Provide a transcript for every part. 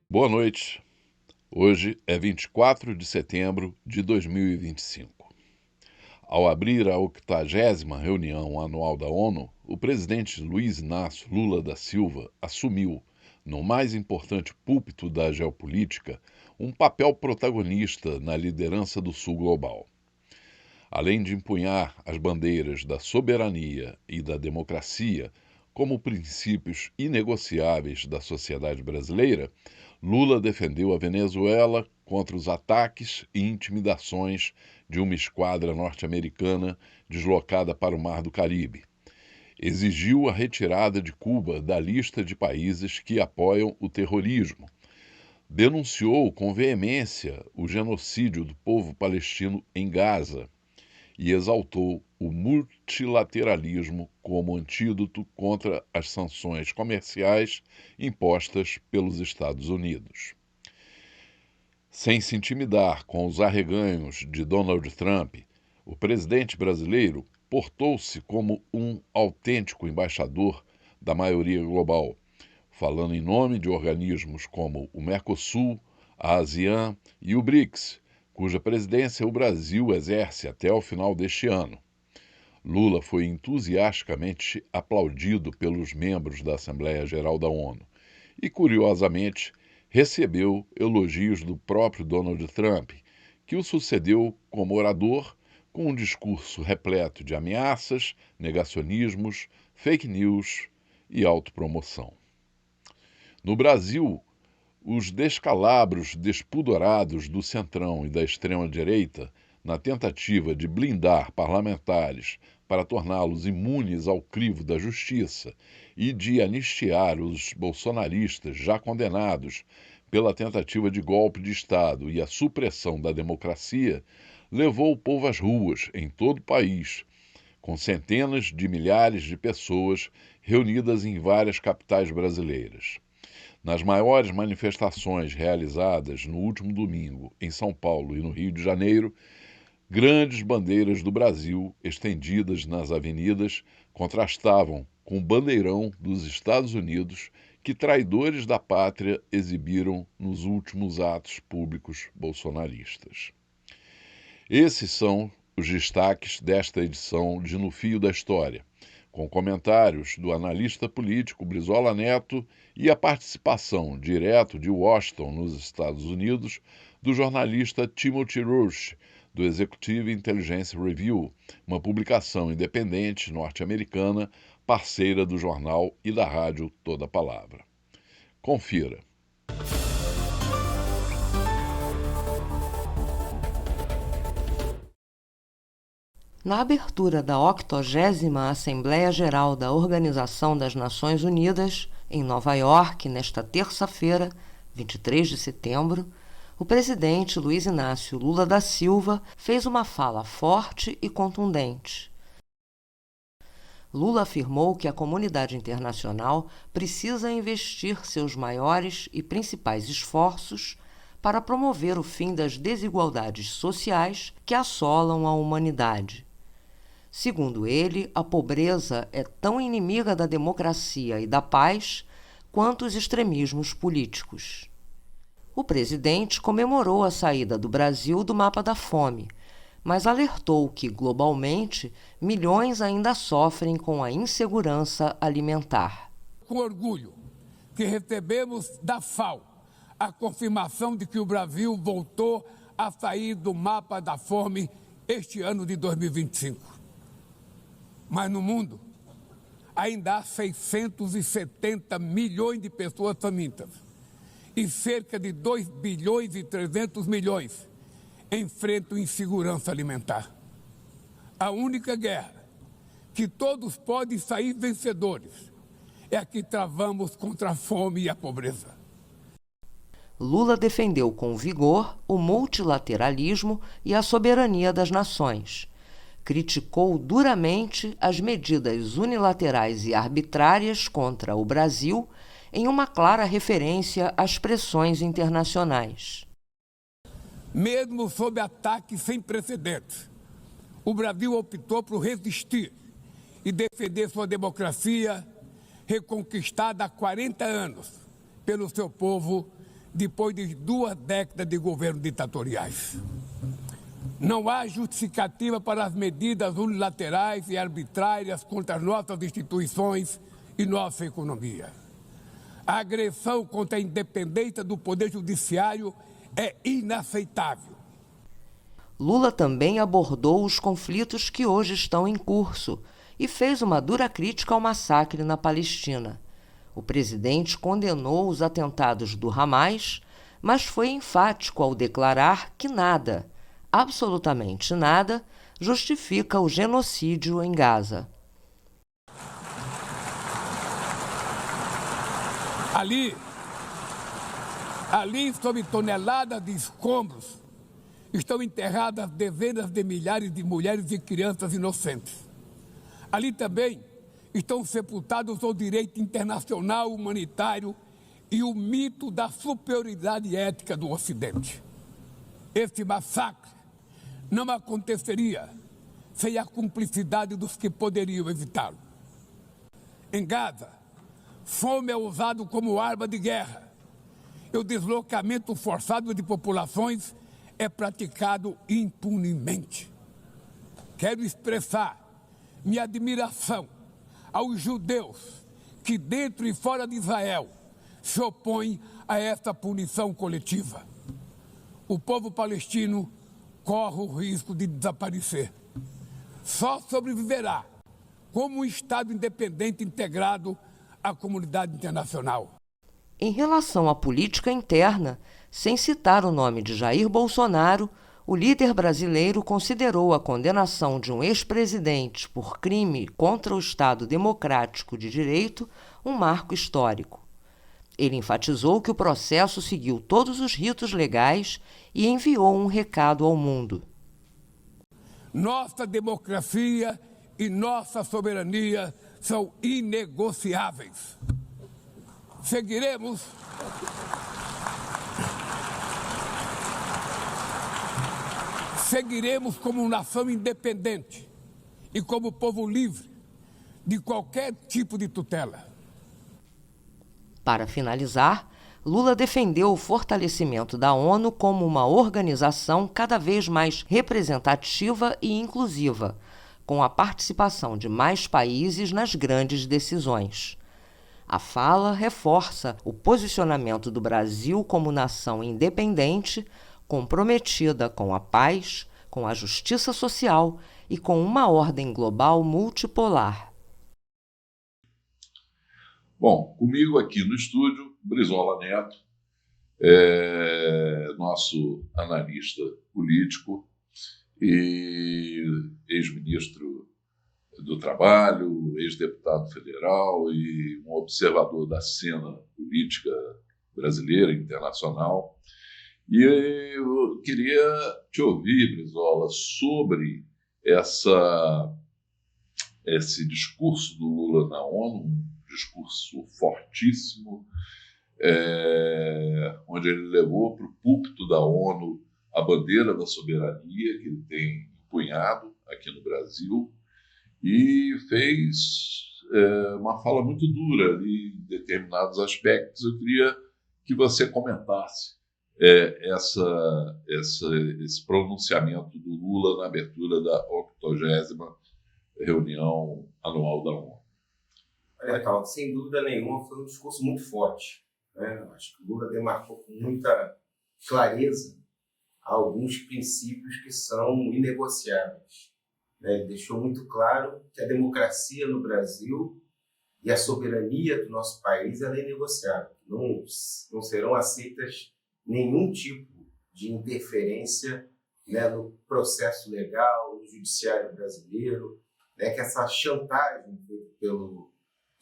Boa noite. Hoje é 24 de setembro de 2025. Ao abrir a 80ª reunião anual da ONU, o presidente Luiz Inácio Lula da Silva assumiu, no mais importante púlpito da geopolítica, um papel protagonista na liderança do Sul global. Além de empunhar as bandeiras da soberania e da democracia como princípios inegociáveis da sociedade brasileira, Lula defendeu a Venezuela contra os ataques e intimidações de uma esquadra norte-americana deslocada para o Mar do Caribe. Exigiu a retirada de Cuba da lista de países que apoiam o terrorismo. Denunciou com veemência o genocídio do povo palestino em Gaza e exaltou o multilateralismo como antídoto contra as sanções comerciais impostas pelos Estados Unidos. Sem se intimidar com os arreganhos de Donald Trump, o presidente brasileiro portou-se como um autêntico embaixador da maioria global, falando em nome de organismos como o Mercosul, a ASEAN e o BRICS, cuja presidência o Brasil exerce até o final deste ano. Lula foi entusiasticamente aplaudido pelos membros da Assembleia Geral da ONU e, curiosamente, recebeu elogios do próprio Donald Trump, que o sucedeu como orador com um discurso repleto de ameaças, negacionismos, fake news e autopromoção. No Brasil, os descalabros despudorados do centrão e da extrema-direita, na tentativa de blindar parlamentares para torná-los imunes ao crivo da justiça e de anistiar os bolsonaristas já condenados pela tentativa de golpe de Estado e a supressão da democracia, levou o povo às ruas em todo o país, com centenas de milhares de pessoas reunidas em várias capitais brasileiras. Nas maiores manifestações realizadas no último domingo em São Paulo e no Rio de Janeiro, grandes bandeiras do Brasil, estendidas nas avenidas, contrastavam com o bandeirão dos Estados Unidos que traidores da pátria exibiram nos últimos atos públicos bolsonaristas. Esses são os destaques desta edição de No Fio da História, com comentários do analista político Brizola Neto e a participação, direto de Washington, nos Estados Unidos, do jornalista Timothy Rush, do Executive Intelligence Review, uma publicação independente norte-americana, parceira do jornal e da rádio Toda Palavra. Confira. Na abertura da 80ª Assembleia Geral da Organização das Nações Unidas, em Nova York, nesta terça-feira, 23 de setembro, o presidente Luiz Inácio Lula da Silva fez uma fala forte e contundente. Lula afirmou que a comunidade internacional precisa investir seus maiores e principais esforços para promover o fim das desigualdades sociais que assolam a humanidade. Segundo ele, a pobreza é tão inimiga da democracia e da paz quanto os extremismos políticos. O presidente comemorou a saída do Brasil do mapa da fome, mas alertou que, globalmente, milhões ainda sofrem com a insegurança alimentar. Com orgulho que recebemos da FAO a confirmação de que o Brasil voltou a sair do mapa da fome este ano de 2025. Mas no mundo, ainda há 670 milhões de pessoas famintas e cerca de 2 bilhões e 300 milhões enfrentam insegurança alimentar. A única guerra que todos podem sair vencedores é a que travamos contra a fome e a pobreza. Lula defendeu com vigor o multilateralismo e a soberania das nações. Criticou duramente as medidas unilaterais e arbitrárias contra o Brasil, em uma clara referência às pressões internacionais. Mesmo sob ataques sem precedentes, o Brasil optou por resistir e defender sua democracia reconquistada há 40 anos pelo seu povo depois de 2 décadas de governos ditatoriais. Não há justificativa para as medidas unilaterais e arbitrárias contra as nossas instituições e nossa economia. A agressão contra a independência do Poder Judiciário é inaceitável. Lula também abordou os conflitos que hoje estão em curso e fez uma dura crítica ao massacre na Palestina. O presidente condenou os atentados do Hamas, mas foi enfático ao declarar que nada, absolutamente nada, justifica o genocídio em Gaza. Ali, sob toneladas de escombros, estão enterradas dezenas de milhares de mulheres e crianças inocentes. Ali também estão sepultados o direito internacional humanitário e o mito da superioridade ética do Ocidente. Esse massacre não aconteceria sem a cumplicidade dos que poderiam evitá-lo. Em Gaza, fome é usado como arma de guerra e o deslocamento forçado de populações é praticado impunemente. Quero expressar minha admiração aos judeus que, dentro e fora de Israel, se opõem a esta punição coletiva. O povo palestino corre o risco de desaparecer. Só sobreviverá como um Estado independente integrado à comunidade internacional. Em relação à política interna, sem citar o nome de Jair Bolsonaro, o líder brasileiro considerou a condenação de um ex-presidente por crime contra o Estado Democrático de Direito um marco histórico. Ele enfatizou que o processo seguiu todos os ritos legais e enviou um recado ao mundo. Nossa democracia e nossa soberania são inegociáveis. Seguiremos como nação independente e como povo livre de qualquer tipo de tutela. Para finalizar, Lula defendeu o fortalecimento da ONU como uma organização cada vez mais representativa e inclusiva, com a participação de mais países nas grandes decisões. A fala reforça o posicionamento do Brasil como nação independente, comprometida com a paz, com a justiça social e com uma ordem global multipolar. Bom, comigo aqui no estúdio, Brizola Neto, nosso analista político e ex-ministro do Trabalho, ex-deputado federal e um observador da cena política brasileira e internacional. E eu queria te ouvir, Brizola, sobre esse discurso do Lula na ONU, um discurso fortíssimo, onde ele levou para o púlpito da ONU a bandeira da soberania que ele tem empunhado aqui no Brasil e fez uma fala muito dura ali em determinados aspectos. Eu queria que você comentasse esse pronunciamento do Lula na abertura da 80ª reunião anual da ONU. Olha, Caldo, sem dúvida nenhuma foi um discurso muito forte, né? Acho que o Lula demarcou com muita clareza alguns princípios que são inegociáveis, né? Ele deixou muito claro que a democracia no Brasil e a soberania do nosso país ela é inegociável. Não serão aceitas nenhum tipo de interferência, né, no processo legal, no judiciário brasileiro, né, que essa chantagem pelo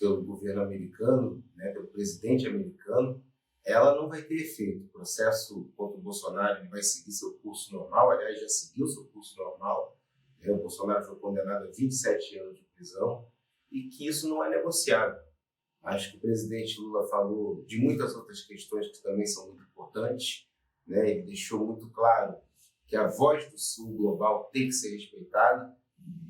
governo americano, né, pelo presidente americano, ela não vai ter efeito. O processo contra o Bolsonaro ele vai seguir seu curso normal, aliás, já seguiu seu curso normal. O Bolsonaro foi condenado a 27 anos de prisão e que isso não é negociável. Acho que o presidente Lula falou de muitas outras questões que também são muito importantes, né? Ele deixou muito claro que a voz do Sul global tem que ser respeitada,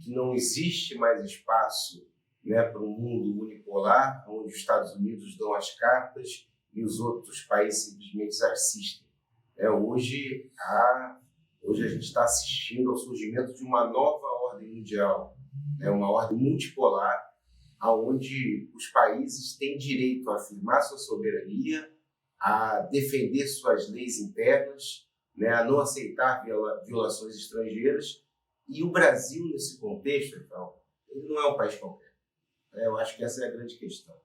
que não existe mais espaço, né, para um mundo unipolar, onde os Estados Unidos dão as cartas e os outros países simplesmente assistem. Hoje a gente está assistindo ao surgimento de uma nova ordem mundial, uma ordem multipolar, onde os países têm direito a afirmar sua soberania, a defender suas leis internas, a não aceitar violações estrangeiras. E o Brasil, nesse contexto, então, ele não é um país qualquer. Eu acho que essa é a grande questão.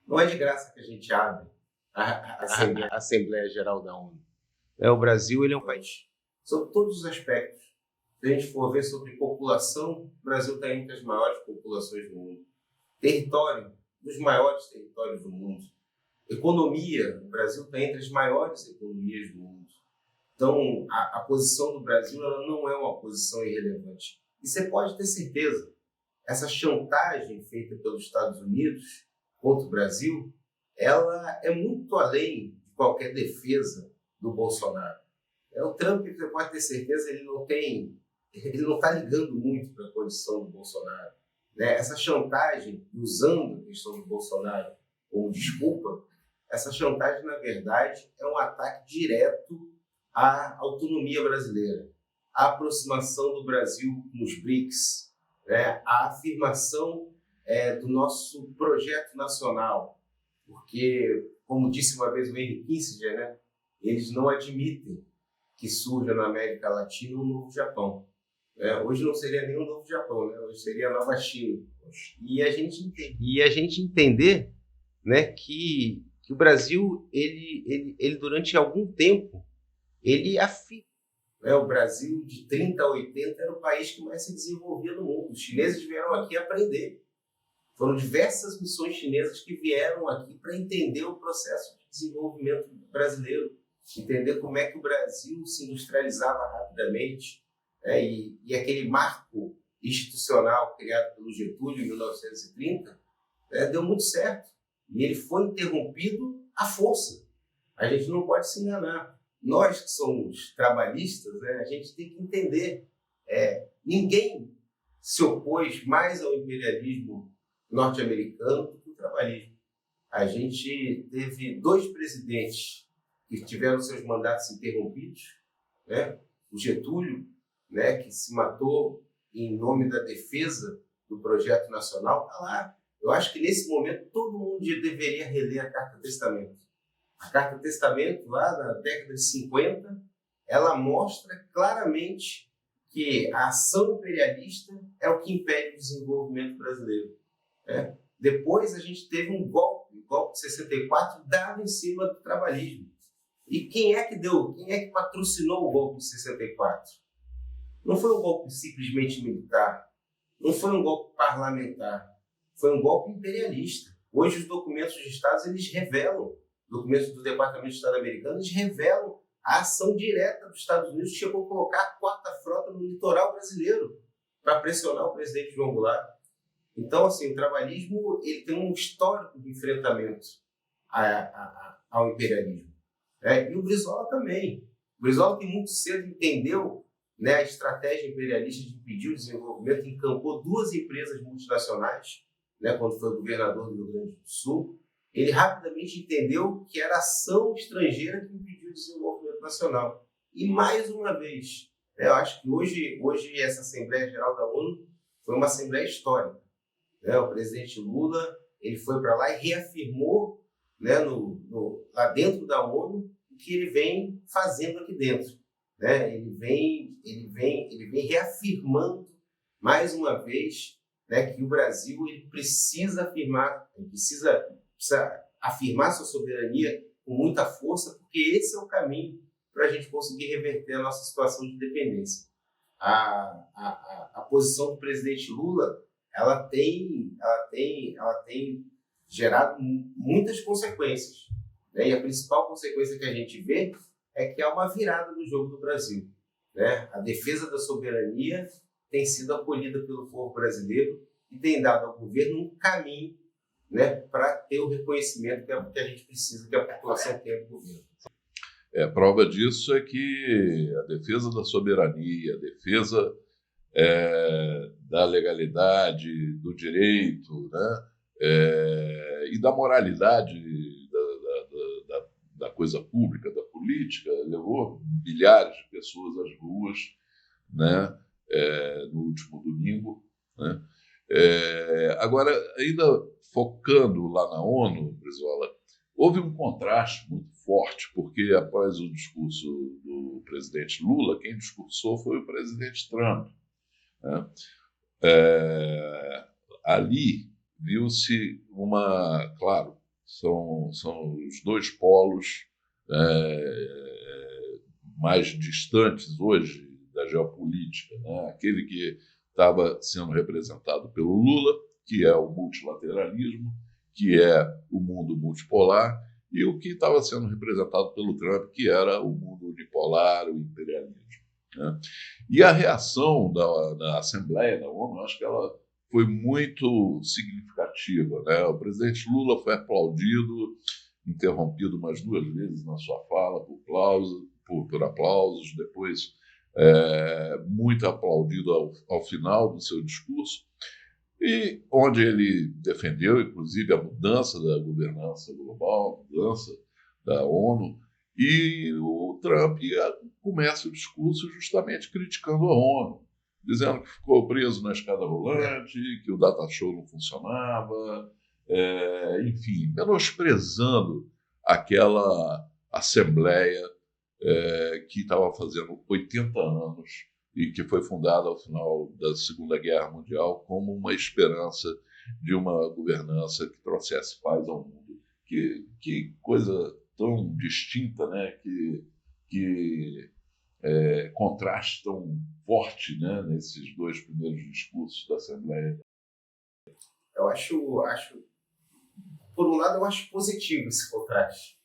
Não é de graça que a gente abre a Assembleia Geral da ONU. O Brasil ele é um país sobre todos os aspectos. Se a gente for ver sobre população, o Brasil está entre as maiores populações do mundo. Território, dos maiores territórios do mundo. Economia, o Brasil está entre as maiores economias do mundo. Então, a posição do Brasil ela não é uma posição irrelevante. E você pode ter certeza, essa chantagem feita pelos Estados Unidos contra o Brasil, ela é muito além de qualquer defesa do Bolsonaro. O Trump, você pode ter certeza, ele não está ligando muito para a posição do Bolsonaro. Essa chantagem, usando a questão do Bolsonaro como desculpa, essa chantagem, na verdade, é um ataque direto à autonomia brasileira, à aproximação do Brasil nos BRICS, a afirmação do nosso projeto nacional. Porque, como disse uma vez o Henry Kissinger, eles não admitem que surja na América Latina um novo Japão. Hoje não seria nem um novo Japão, hoje seria a nova China. E a gente entender que o Brasil, ele durante algum tempo, ele afirma. O Brasil, de 30 a 80, era o país que mais se desenvolvia no mundo. Os chineses vieram aqui aprender. Foram diversas missões chinesas que vieram aqui para entender o processo de desenvolvimento brasileiro, entender como é que o Brasil se industrializava rapidamente, e aquele marco institucional criado pelo Getúlio em 1930 deu muito certo. E ele foi interrompido à força. A gente não pode se enganar. Nós que somos trabalhistas, a gente tem que entender. Ninguém se opôs mais ao imperialismo norte-americano do que o trabalhismo. A gente teve 2 presidentes que tiveram seus mandatos interrompidos. O Getúlio, que se matou em nome da defesa do projeto nacional, está lá. Eu acho que nesse momento todo mundo deveria reler a Carta Testamento. A Carta Testamento, lá na década de 50, ela mostra claramente que a ação imperialista é o que impede o desenvolvimento brasileiro. Depois a gente teve um golpe, o golpe de 64, dado em cima do trabalhismo. E quem é que patrocinou o golpe de 64? Não foi um golpe simplesmente militar, não foi um golpe parlamentar, foi um golpe imperialista. Hoje os documentos de Estado, eles revelam, documentos do Departamento de Estado americano, eles revelam a ação direta dos Estados Unidos, que chegou a colocar a 4ª Frota no litoral brasileiro para pressionar o presidente João Goulart. Então, assim, o trabalhismo ele tem um histórico de enfrentamento ao imperialismo. E o Brizola também. O Brizola, que muito cedo entendeu a estratégia imperialista de impedir o desenvolvimento, encampou 2 empresas multinacionais, quando foi governador do Rio Grande do Sul. Ele rapidamente entendeu que era ação estrangeira que impediu o desenvolvimento nacional. E, mais uma vez, eu acho que hoje essa Assembleia Geral da ONU foi uma Assembleia histórica. O presidente Lula ele foi para lá e reafirmou lá dentro da ONU o que ele vem fazendo aqui dentro. Ele vem reafirmando mais uma vez que o Brasil ele precisa afirmar sua soberania com muita força, porque esse é o caminho para a gente conseguir reverter a nossa situação de dependência. A posição do presidente Lula ela tem gerado muitas consequências. E a principal consequência que a gente vê é que há uma virada no jogo do Brasil. A defesa da soberania tem sido acolhida pelo povo brasileiro e tem dado ao governo um caminho para ter o reconhecimento que a gente precisa, que a população tenha do governo. Prova disso é que a defesa da soberania, a defesa da legalidade, do direito, e da moralidade da da coisa pública, da política, levou milhares de pessoas às ruas, né, no último domingo, né? Agora, ainda focando lá na ONU, Brizola, houve um contraste muito forte, porque após o discurso do presidente Lula, quem discursou foi o presidente Trump, né? Ali viu-se claro, são os dois polos mais distantes hoje da geopolítica, né? Aquele que estava sendo representado pelo Lula, que é o multilateralismo, que é o mundo multipolar, e o que estava sendo representado pelo Trump, que era o mundo unipolar, o imperialismo, né? E a reação da Assembleia da ONU, acho que ela foi muito significativa, né? O presidente Lula foi aplaudido, interrompido mais 2 vezes na sua fala por aplausos, depois muito aplaudido ao final do seu discurso, e onde ele defendeu, inclusive, a mudança da governança global, a mudança da ONU, e o Trump começa o discurso justamente criticando a ONU, dizendo que ficou preso na escada rolante, que o data show não funcionava, enfim, menosprezando aquela Assembleia que estava fazendo 80 anos e que foi fundada ao final da Segunda Guerra Mundial como uma esperança de uma governança que trouxesse paz ao mundo. Que coisa tão distinta, né? Que contraste tão forte, né? Nesses 2 primeiros discursos da Assembleia. Eu acho, por um lado, eu acho positivo esse contraste,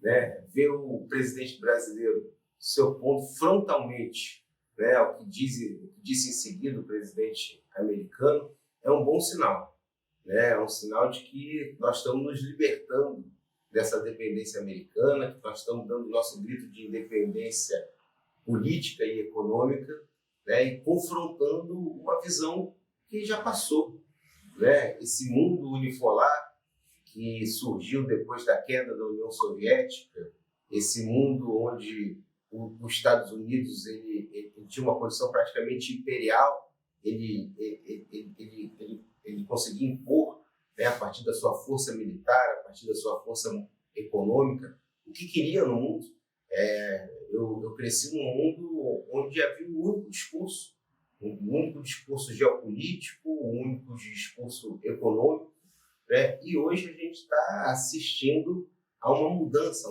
né? Ver o presidente brasileiro se opondo frontalmente, né, ao que disse em seguida o presidente americano, é um bom sinal, né? É um sinal de que nós estamos nos libertando dessa dependência americana, que nós estamos dando nosso grito de independência política e econômica, né, e confrontando uma visão que já passou, né? Esse mundo unipolar que surgiu depois da queda da União Soviética, esse mundo onde os Estados Unidos ele tinha uma posição praticamente imperial, ele conseguia impor, né, a partir da sua força militar, a partir da sua força econômica, o que queria no mundo. Eu cresci num mundo onde havia um único discurso geopolítico, um único discurso econômico, né? E hoje a gente está assistindo a uma mudança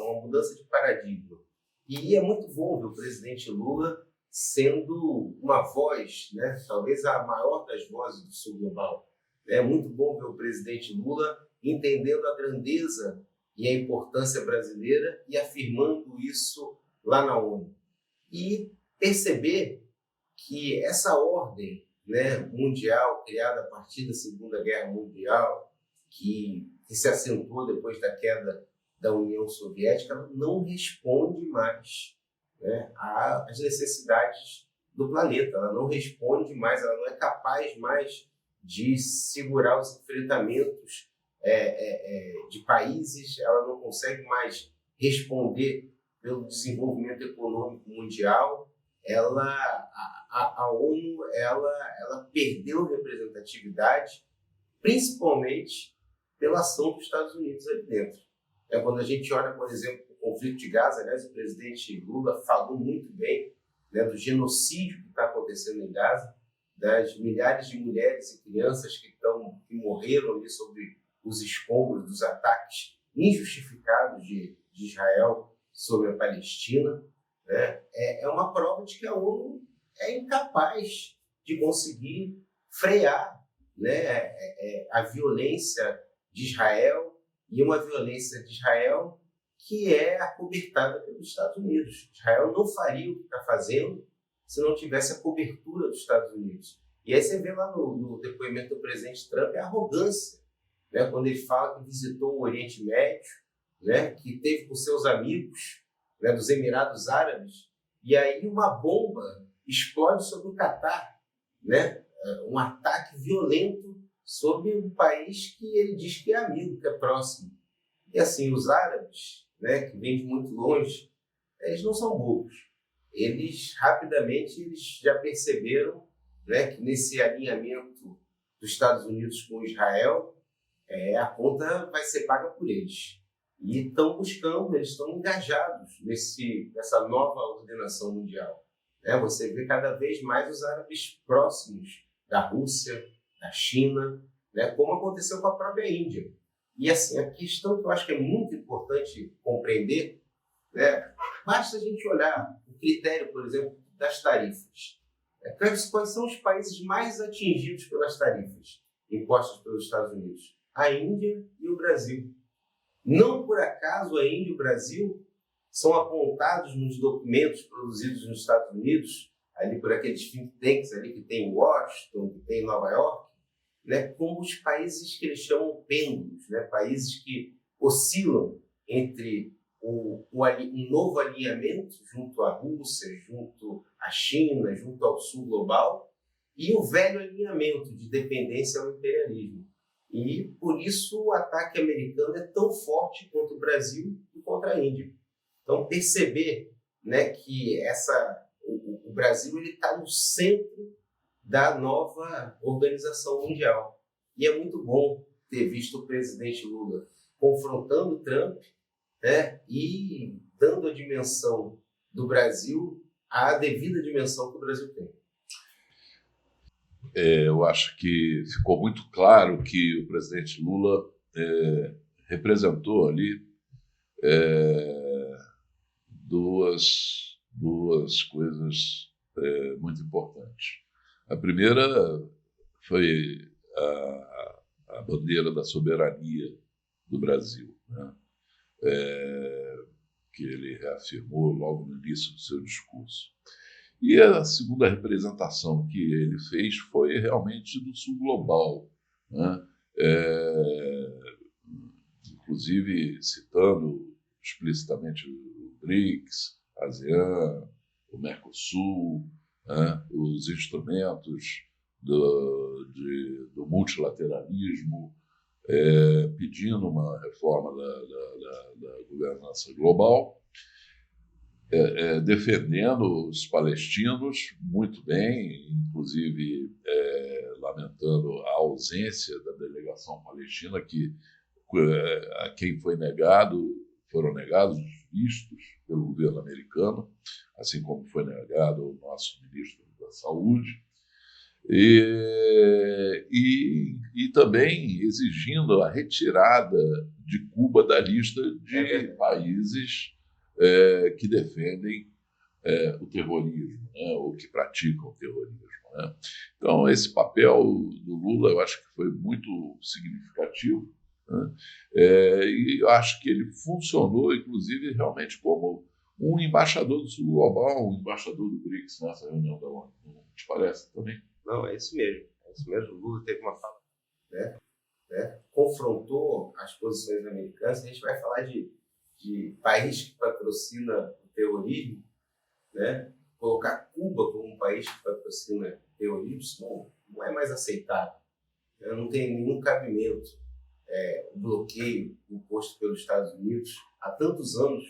de paradigma. E é muito bom ver o presidente Lula sendo uma voz, né, talvez a maior das vozes do Sul Global. É muito bom ver o presidente Lula entendendo a grandeza e a importância brasileira e afirmando isso lá na ONU. E perceber que essa ordem, né, mundial, criada a partir da Segunda Guerra Mundial, que se acentuou depois da queda da União Soviética, ela não responde mais, né, às necessidades do planeta. Ela não responde mais, ela não é capaz mais de segurar os enfrentamentos de países, ela não consegue mais responder pelo desenvolvimento econômico mundial. A ONU ela perdeu representatividade, principalmente pela ação dos Estados Unidos ali dentro. Quando a gente olha, por exemplo, o conflito de Gaza, aliás, o presidente Lula falou muito bem, né, do genocídio que está acontecendo em Gaza, das milhares de mulheres e crianças que morreram ali sobre os escombros dos ataques injustificados de Israel sobre a Palestina, né? É uma prova de que a ONU é incapaz de conseguir frear, né, a violência de Israel, e uma violência de Israel que é acobertada pelos Estados Unidos. Israel não faria o que está fazendo se não tivesse a cobertura dos Estados Unidos. E aí você vê lá no depoimento do presidente Trump a arrogância, né, quando ele fala que visitou o Oriente Médio, né, que teve com seus amigos, né, dos Emirados Árabes, e aí uma bomba explode sobre o Catar, né, um ataque violento sobre um país que ele diz que é amigo, que é próximo. E assim, os árabes, né, que vêm de muito longe, eles não são bobos. Eles rapidamente já perceberam, né, que nesse alinhamento dos Estados Unidos com Israel, a conta vai ser paga por eles. E estão buscando, eles estão engajados nessa nova ordenação mundial. Você vê cada vez mais os árabes próximos da Rússia, da China, né, como aconteceu com a própria Índia. E assim, a questão que eu acho que é muito importante compreender, né, basta a gente olhar o critério, por exemplo, das tarifas. Quais são os países mais atingidos pelas tarifas impostas pelos Estados Unidos? A Índia e o Brasil. Não por acaso a Índia e o Brasil são apontados nos documentos produzidos nos Estados Unidos, ali por aqueles think tanks ali que tem em Washington, que tem em Nova York, né, como os países que eles chamam pêndulos, né, países que oscilam entre um novo alinhamento junto à Rússia, junto à China, junto ao sul global, e o velho alinhamento de dependência ao imperialismo. E, por isso, o ataque americano é tão forte contra o Brasil e contra a Índia. Então, perceber, né, que o Brasil está no centro da nova organização mundial. E é muito bom ter visto o presidente Lula confrontando o Trump, né, e dando a dimensão do Brasil, a devida dimensão que o Brasil tem. Eu acho que ficou muito claro que o presidente Lula representou ali duas coisas muito importantes. A primeira foi a bandeira da soberania do Brasil, né? Que ele reafirmou logo no início do seu discurso. E a segunda representação que ele fez foi realmente do sul global, né? Inclusive citando explicitamente o BRICS, a ASEAN, o Mercosul, né? Os instrumentos do multilateralismo, pedindo uma reforma da governança global, defendendo os palestinos muito bem, inclusive lamentando a ausência da delegação palestina, a quem foram negados os vistos pelo governo americano, assim como foi negado ao nosso ministro da Saúde, e também exigindo a retirada de Cuba da lista de países que defendem o terrorismo, né, ou que praticam o terrorismo, né? Então, esse papel do Lula, eu acho que foi muito significativo, né? E eu acho que ele funcionou, inclusive, realmente como um embaixador do Sul Global, um embaixador do BRICS nessa reunião da ONU. Não te parece também? Não, é isso mesmo. É isso mesmo. O Lula teve uma fala, né? Confrontou as posições americanas. A gente vai falar de país que patrocina o terrorismo, né? Colocar Cuba como um país que patrocina o terrorismo não é mais aceitável. Não tem nenhum cabimento. O bloqueio imposto pelos Estados Unidos há tantos anos,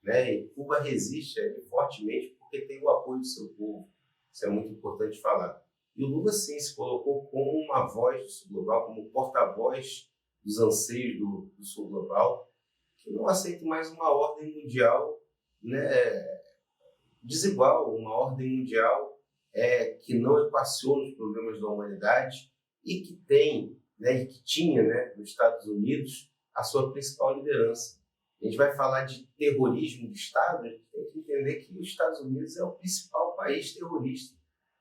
né? E Cuba resiste fortemente porque tem o apoio do seu povo. Isso é muito importante falar. E o Lula, sim, se colocou como uma voz do Sul Global, como porta-voz dos anseios do Sul Global, que não aceita mais uma ordem mundial, né, desigual, uma ordem mundial que não equaciona os problemas da humanidade e que tem, né, e que tinha, né, nos Estados Unidos a sua principal liderança. A gente vai falar de terrorismo de Estado, a gente tem que entender que os Estados Unidos é o principal país terrorista,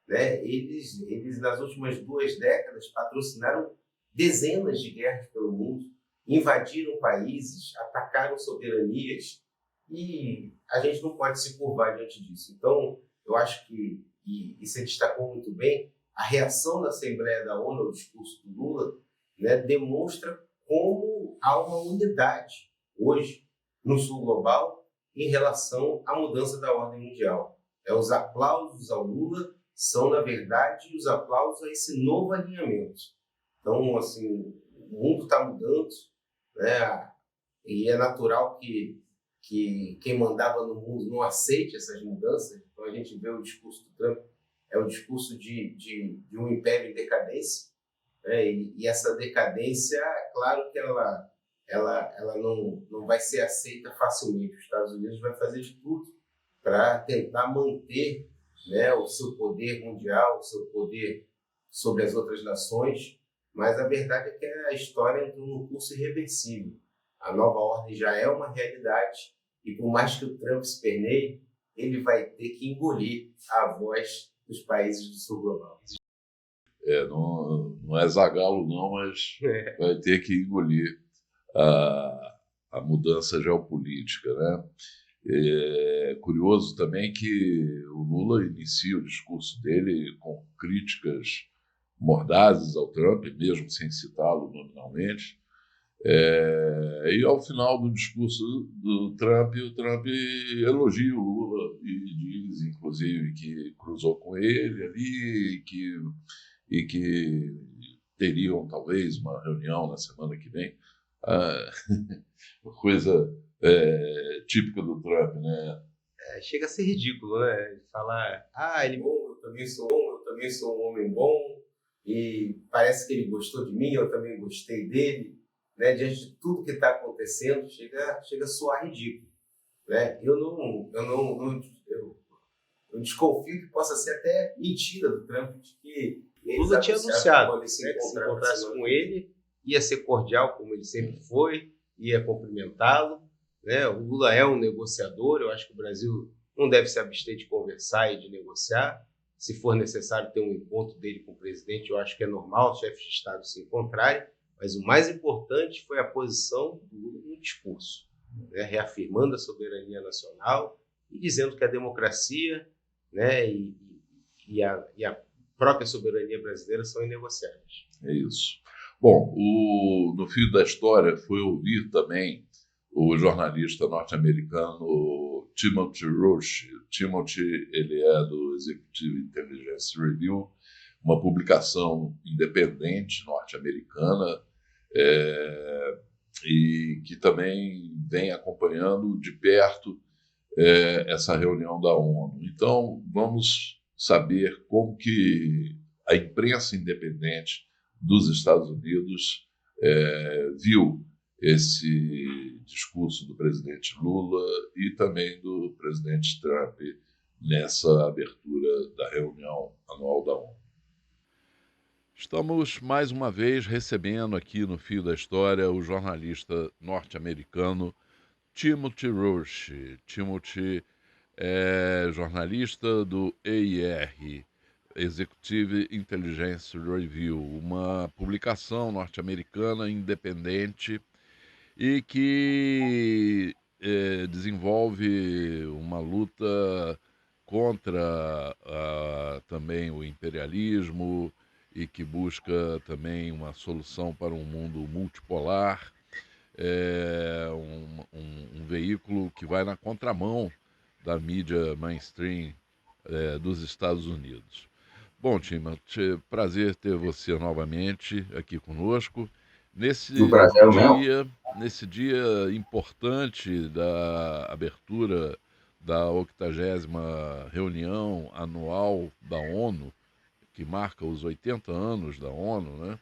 né? Eles, nas últimas 2 décadas, patrocinaram dezenas de guerras pelo mundo, invadiram países, atacaram soberanias, e a gente não pode se curvar diante disso. Então, eu acho que, e você destacou muito bem, a reação da Assembleia da ONU ao discurso do Lula, né, demonstra como há uma unidade hoje no Sul Global em relação à mudança da ordem mundial. Os aplausos ao Lula são, na verdade, os aplausos a esse novo alinhamento. Então, assim, o mundo está mudando, né? E é natural que que quem mandava no mundo não aceite essas mudanças. Então a gente vê o discurso do Trump, é o discurso de um império em decadência, né? E essa decadência, claro que ela não vai ser aceita facilmente. Os Estados Unidos vai fazer de tudo para tentar manter, né, o seu poder mundial, o seu poder sobre as outras nações, mas a verdade é que a história entrou num curso irreversível. A nova ordem já é uma realidade e, por mais que o Trump esperneie, ele vai ter que engolir a voz dos países do sul global. Não é Zagallo não, mas vai ter que engolir a mudança geopolítica, né? É curioso também que o Lula inicia o discurso dele com críticas mordazes ao Trump, mesmo sem citá-lo nominalmente. E ao final do discurso do Trump, o Trump elogia o Lula e diz, inclusive, que cruzou com ele ali e que teriam talvez uma reunião na semana que vem. Uma coisa típica do Trump, né? Chega a ser ridículo, né? Falar, ele é bom, eu também sou um homem bom, e parece que ele gostou de mim, eu também gostei dele, né? Diante de tudo que está acontecendo, chega a soar ridículo, né? Eu desconfio que possa ser até mentira do Trump, de que o Lula tinha anunciado, né, que se encontrasse com ele, ia ser cordial, como ele sempre foi, ia cumprimentá-lo, né? O Lula é um negociador, eu acho que o Brasil não deve se abster de conversar e de negociar. Se for necessário ter um encontro dele com o presidente, eu acho que é normal os chefes de Estado se encontrarem, mas o mais importante foi a posição do Lula no discurso, né? Reafirmando a soberania nacional e dizendo que a democracia, né, e a própria soberania brasileira são inegociáveis. É isso. Bom, no fio da história foi ouvir também o jornalista norte-americano Timothy Roche. Timothy, ele é do Executive Intelligence Review, uma publicação independente norte-americana, e que também vem acompanhando de perto essa reunião da ONU. Então, vamos saber como que a imprensa independente dos Estados Unidos viu esse discurso do presidente Lula e também do presidente Trump nessa abertura da reunião anual da ONU. Estamos mais uma vez recebendo aqui no Fio da História o jornalista norte-americano Timothy Roche. Timothy é jornalista do EIR, Executive Intelligence Review, uma publicação norte-americana independente e que desenvolve uma luta contra também o imperialismo e que busca também uma solução para um mundo multipolar. É um veículo que vai na contramão da mídia mainstream dos Estados Unidos. Bom, Timothy, prazer ter você novamente aqui conosco. Nesse dia importante da abertura da 80ª reunião anual da ONU, que marca os 80 anos da ONU, né?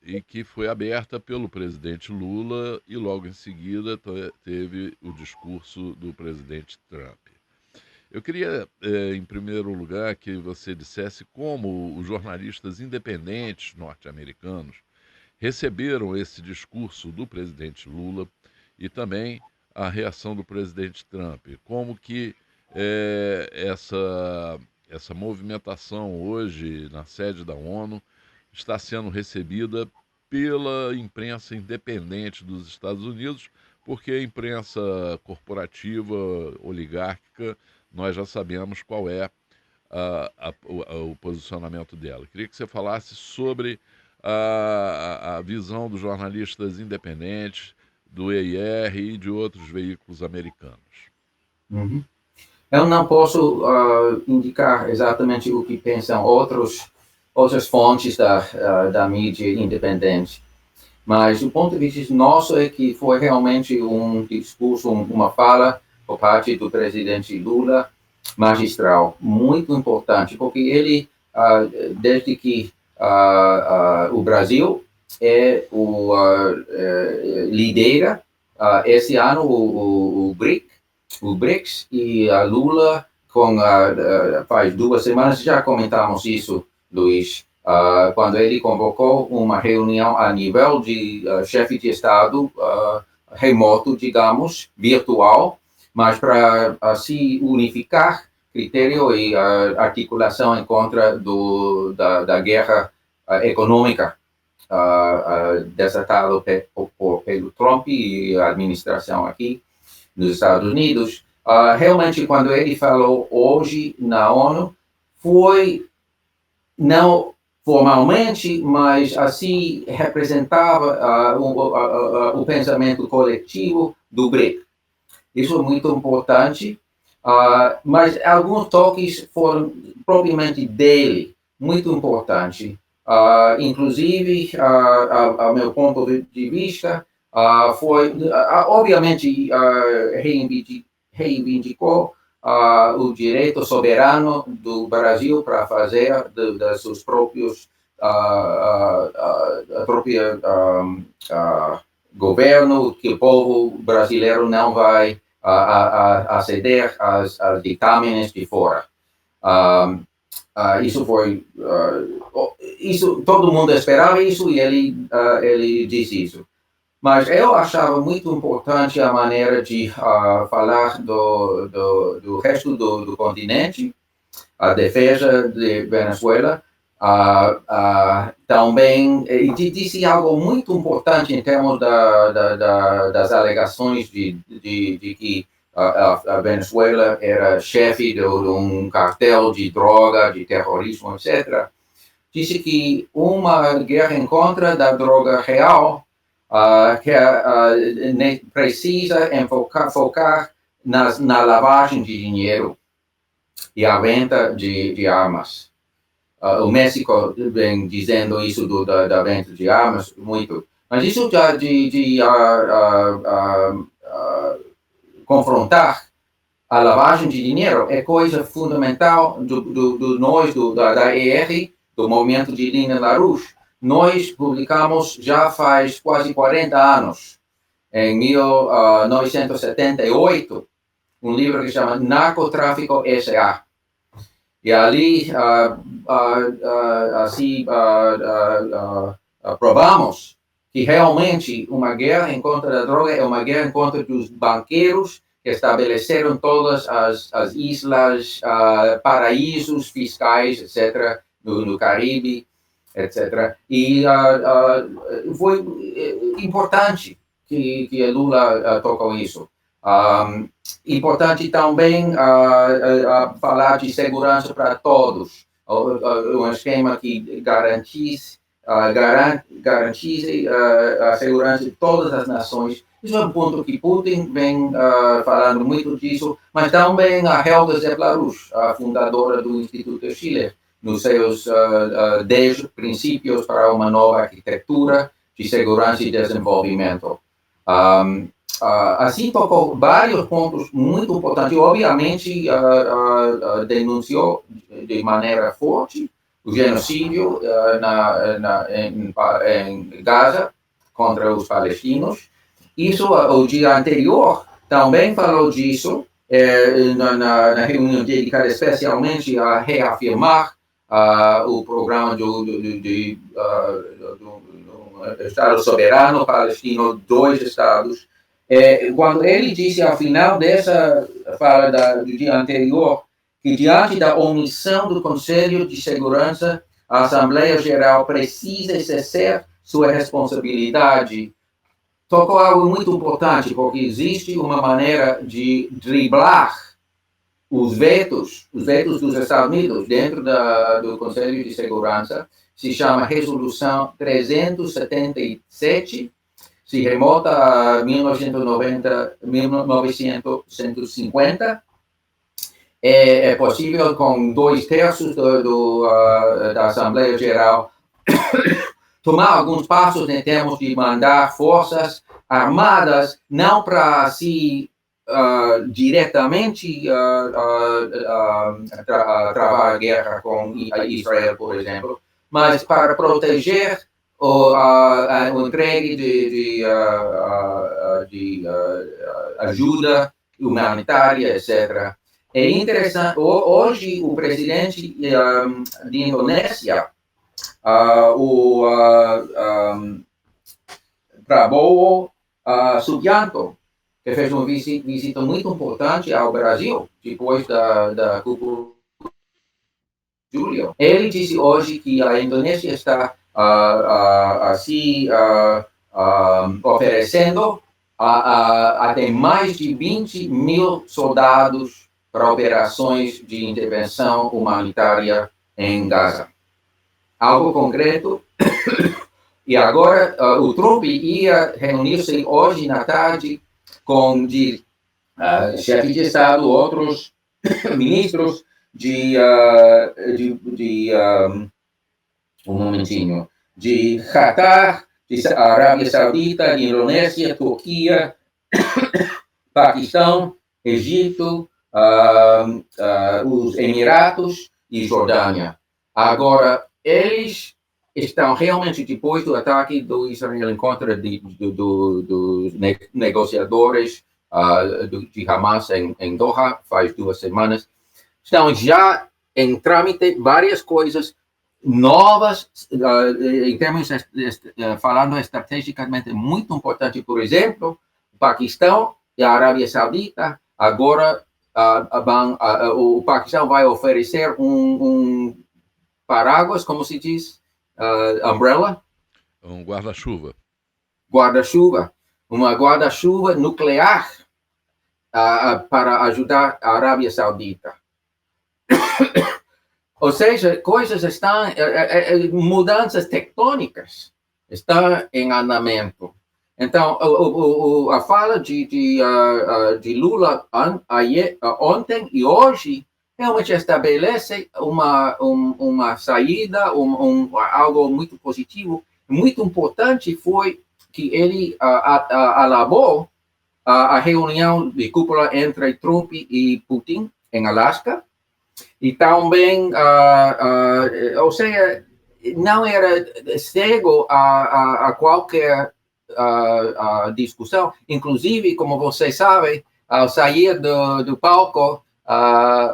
E que foi aberta pelo presidente Lula e logo em seguida teve o discurso do presidente Trump. Eu queria, em primeiro lugar, que você dissesse como os jornalistas independentes norte-americanos receberam esse discurso do presidente Lula e também a reação do presidente Trump. Como que essa movimentação hoje na sede da ONU está sendo recebida pela imprensa independente dos Estados Unidos, porque a imprensa corporativa, oligárquica, nós já sabemos qual é o posicionamento dela. Queria que você falasse sobre a visão dos jornalistas independentes, do EIR e de outros veículos americanos. Uhum. Eu não posso indicar exatamente o que pensam outras fontes da mídia independente, mas do ponto de vista nosso é que foi realmente um discurso, uma fala por parte do presidente Lula magistral, muito importante, porque ele, desde que o Brasil lidera esse ano o BRICS, e a Lula, faz 2 semanas, já comentamos isso, Luiz, quando ele convocou uma reunião a nível de chefe de Estado remoto, digamos, virtual, mas para se unificar critério e articulação em contra da guerra econômica desatado pelo Trump e a administração aqui nos Estados Unidos. Realmente, quando ele falou hoje na ONU, foi não formalmente, mas assim representava o pensamento coletivo do BRIC. Isso é muito importante, mas alguns toques foram propriamente dele, muito importante. Inclusive, ao meu ponto de vista, foi, obviamente, reivindicou o direito soberano do Brasil para fazer das seus próprios governo, que o povo brasileiro não vai aceder aos ditames de fora. Isso foi, isso todo mundo esperava isso, e ele disse isso. Mas eu achava muito importante a maneira de falar do resto do continente, a defesa de Venezuela, também, e disse algo muito importante em termos das alegações de que a Venezuela era chefe de um cartel de droga, de terrorismo, etc. Disse que uma guerra em contra da droga real que precisa focar na lavagem de dinheiro e a venda de armas. O México vem dizendo isso da venda de armas muito, mas isso já de confrontar a lavagem de dinheiro é coisa fundamental da ER, do Movimento de Lina LaRouche. Nós publicamos já faz quase 40 anos, em 1978, um livro que se chama Narcotráfico S.A. E ali, provamos que realmente uma guerra em contra da droga é uma guerra em contra dos banqueiros que estabeleceram todas as islas, paraísos fiscais, etc., no Caribe, etc. E foi importante que a Lula tocou isso. Importante também falar de segurança para todos, um esquema que garantisse a segurança de todas as nações. Isso é um ponto que Putin vem falando muito disso, mas também a Helga Zepp-LaRouche, a fundadora do Instituto Schiller, nos seus 10 princípios para uma nova arquitetura de segurança e desenvolvimento. Assim tocou vários pontos muito importantes. Obviamente, denunciou de maneira forte o genocídio em Gaza contra os palestinos. Isso, o dia anterior, também falou disso, na reunião dedicada especialmente a reafirmar o programa do Estado soberano palestino, 2 estados. Quando ele disse, ao final dessa fala do dia anterior, que diante da omissão do Conselho de Segurança, a Assembleia Geral precisa exercer sua responsabilidade, tocou algo muito importante, porque existe uma maneira de driblar os vetos dos Estados Unidos dentro do Conselho de Segurança. Se chama Resolução 377, se remota a 1950. É possível com 2/3 da Assembleia Geral tomar alguns passos em termos de mandar forças armadas, não para se diretamente travar a guerra com Israel, por exemplo, mas para proteger o entregue de ajuda humanitária, etc. É interessante, hoje o presidente de Indonésia, o Prabowo Subianto, que fez uma visita muito importante ao Brasil, depois da cúpula de julho. Ele disse hoje que a Indonésia está se oferecendo até mais de 20 mil soldados para operações de intervenção humanitária em Gaza. Algo concreto. E agora o Trump ia reunir-se hoje na tarde com chefes de Estado, outros ministros um momentinho, de Qatar, de Arábia Saudita, de Indonésia, Turquia, Paquistão, Egito, os Emirados e Jordânia. Agora, eles estão realmente, depois do ataque do Israel em contra dos negociadores de Hamas em Doha, faz 2 semanas, estão já em trâmite várias coisas novas, em termos, falando estrategicamente, muito importante. Por exemplo, o Paquistão e a Arábia Saudita, agora o Paquistão vai oferecer um paraguas, como se diz, umbrella? Um guarda-chuva. Guarda-chuva. Uma guarda-chuva nuclear para ajudar a Arábia Saudita. Ou seja, coisas estão, mudanças tectônicas estão em andamento. Então, a fala de Lula ontem e hoje realmente estabelece uma saída, algo muito positivo. Muito importante foi que ele alabou a reunião de cúpula entre Trump e Putin em Alasca. E também, ou seja, não era cego a qualquer discussão. Inclusive, como vocês sabem, ao sair do palco,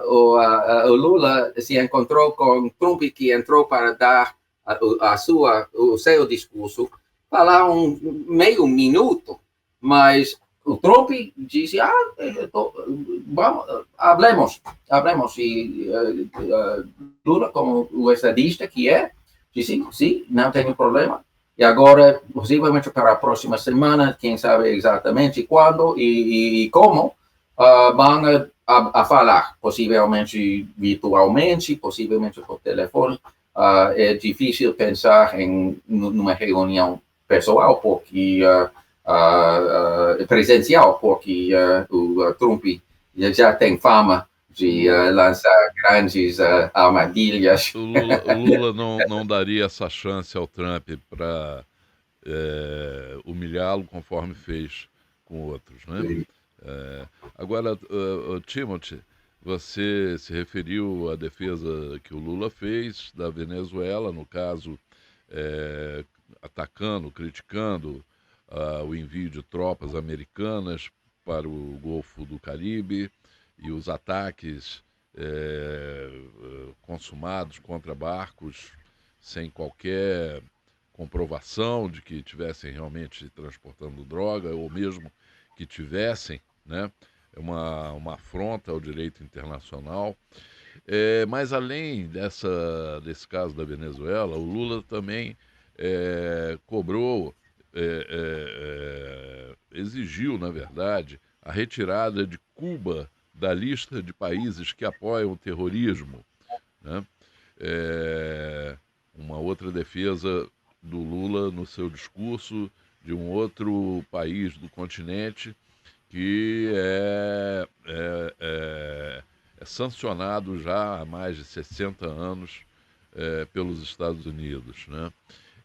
o Lula se encontrou com Trump, que entrou para dar o seu discurso. Falaram meio minuto, mas o Trump disse, vamos, hablemos. E Lula, como o estadista que é, disse, sim, não tem problema. E agora, possivelmente para a próxima semana, quem sabe exatamente quando e como, vão a falar, possivelmente virtualmente, possivelmente por telefone. É difícil pensar em numa reunião pessoal, porque presencial, porque o Trump já tem fama de lançar grandes armadilhas. O Lula não daria essa chance ao Trump para humilhá-lo conforme fez com outros, né? Agora, Timothy, você se referiu à defesa que o Lula fez da Venezuela, no caso, atacando, criticando o envio de tropas americanas para o Golfo do Caribe e os ataques consumados contra barcos sem qualquer comprovação de que estivessem realmente transportando droga, ou mesmo que tivessem, né? É uma afronta ao direito internacional. Mas além desse caso da Venezuela, o Lula também cobrou, exigiu, na verdade, a retirada de Cuba da lista de países que apoiam o terrorismo, né? Uma outra defesa do Lula no seu discurso de um outro país do continente que é sancionado já há mais de 60 anos pelos Estados Unidos, né?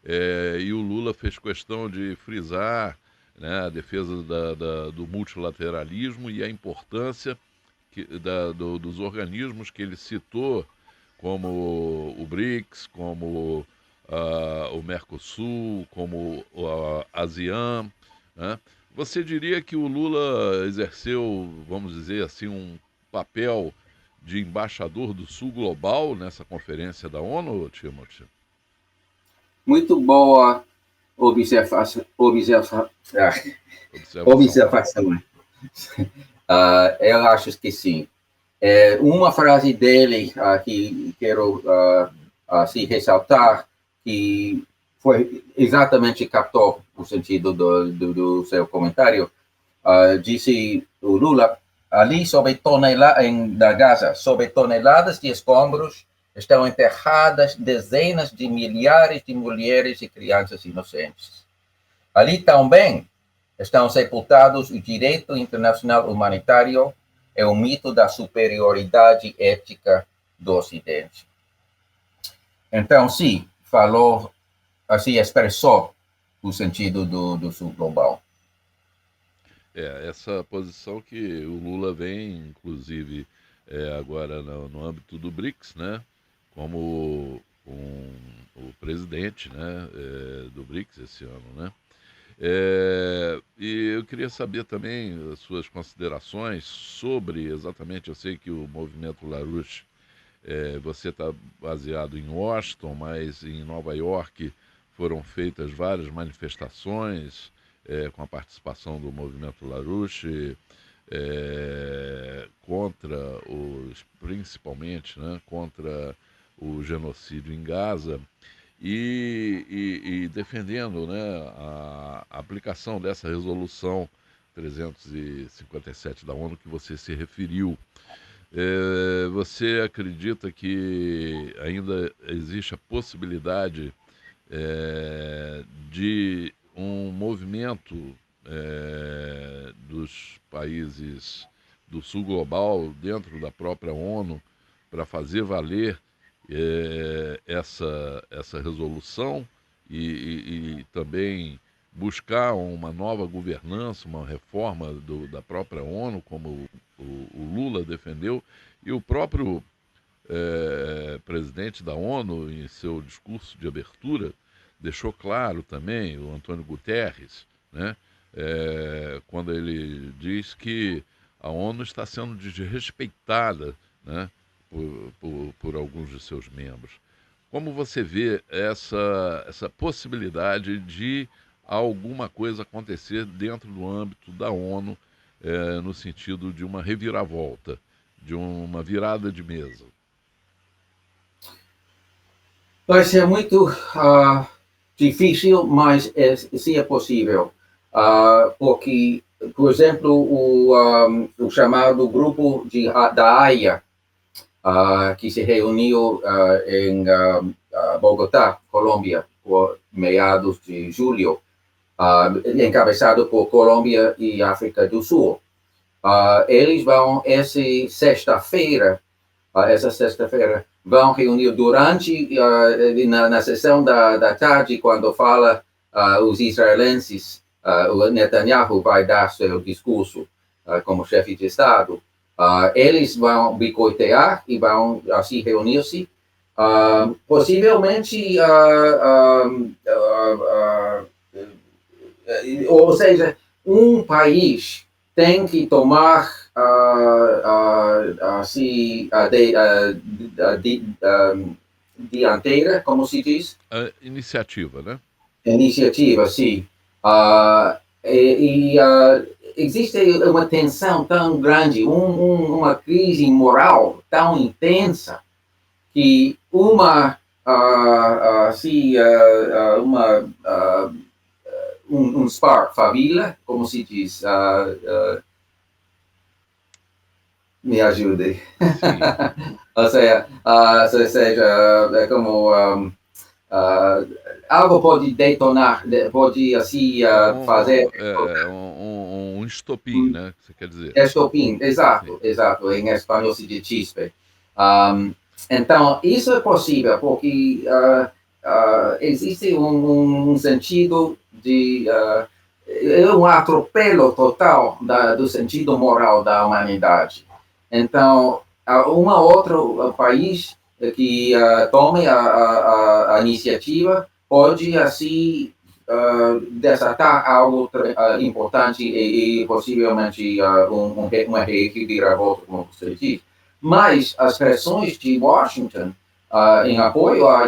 e o Lula fez questão de frisar, né, a defesa do multilateralismo e a importância dos organismos que ele citou, como o BRICS, como o Mercosul, como a ASEAN, né? Você diria que o Lula exerceu, vamos dizer assim, um papel de embaixador do Sul Global nessa conferência da ONU, Timothy? Muito boa observação. Observação. Eu acho que sim. Uma frase dele que quero assim, ressaltar, que foi exatamente captou o sentido do seu comentário. Disse o Lula, ali na Gaza, sob toneladas de escombros, estão enterradas dezenas de milhares de mulheres e crianças inocentes. Ali também estão sepultados o direito internacional humanitário e o mito da superioridade ética do Ocidente. Então, sim, falou, assim, expressou o sentido do Sul Global. Essa posição que o Lula vem, inclusive, agora no âmbito do BRICS, né, como o presidente, né, do BRICS esse ano, né? E eu queria saber também as suas considerações sobre, exatamente, eu sei que o movimento LaRouche, você está baseado em Washington, mas em Nova York foram feitas várias manifestações com a participação do movimento LaRouche, principalmente, né, contra o genocídio em Gaza, e defendendo, né, a aplicação dessa resolução 357 da ONU que você se referiu. Você acredita que ainda existe a possibilidade de um movimento dos países do Sul Global dentro da própria ONU para fazer valer essa resolução e também buscar uma nova governança, uma reforma da própria ONU, como o Lula defendeu, e o próprio presidente da ONU, em seu discurso de abertura, deixou claro também, o Antônio Guterres, né, quando ele diz que a ONU está sendo desrespeitada, né, por alguns de seus membros. Como você vê essa possibilidade de alguma coisa acontecer dentro do âmbito da ONU, no sentido de uma reviravolta, de uma virada de mesa? Vai ser muito difícil, mas sim é possível. Porque, por exemplo, o chamado grupo da Haia, que se reuniu em Bogotá, Colômbia, por meados de julho, encabeçado por Colômbia e África do Sul. Eles vão, essa sexta-feira, vão reunir durante, na sessão da tarde, quando fala os israelenses, o Netanyahu vai dar seu discurso como chefe de Estado. Eles vão boicotear e vão assim reunir-se. Possivelmente, ou seja, um país tem que tomar assim, a dianteira, como se diz? A iniciativa, né? Iniciativa, sim. Existe uma tensão tão grande, uma crise moral tão intensa, que um spark, favela, como se diz, me ajude. Ou seja, como algo pode detonar, pode assim fazer... um estopim, né? Que você quer dizer? Estopim, exato. Em espanhol se diz chispe. Então, isso é possível, porque existe um sentido de um atropelo total do sentido moral da humanidade. Então, outro país que tome a iniciativa pode, assim, desatar algo importante e possivelmente uma reviravolta, como você disse. Mas as pressões de Washington em apoio a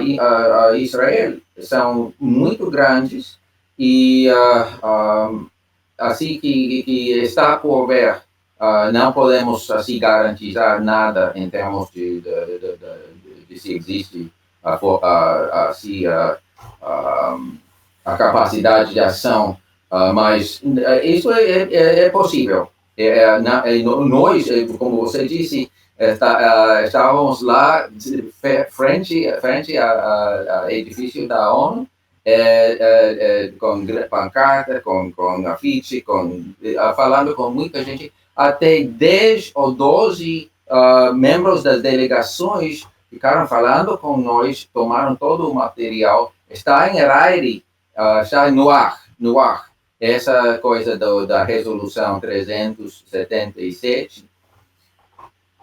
Israel são muito grandes e assim que está por ver, não podemos assim garantizar nada em termos de se existe assim a capacidade de ação, mas isso é possível. Nós, como você disse, estávamos lá frente ao edifício da ONU, com pancarta, com afiche, falando com muita gente, até 10 ou 12 membros das delegações ficaram falando com nós, tomaram todo o material, está em aire, está no ar. Essa coisa da resolução 377,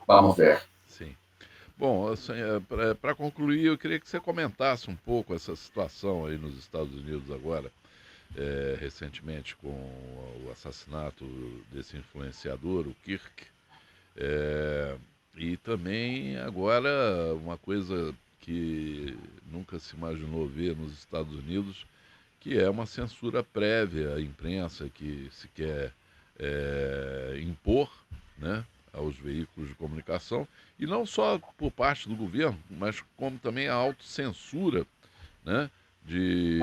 vamos ver. Sim. Bom, assim, para concluir, eu queria que você comentasse um pouco essa situação aí nos Estados Unidos agora, recentemente com o assassinato desse influenciador, o Kirk, e também agora uma coisa que nunca se imaginou ver nos Estados Unidos, que é uma censura prévia à imprensa que se quer impor, né, aos veículos de comunicação, e não só por parte do governo, mas como também a autocensura, né, de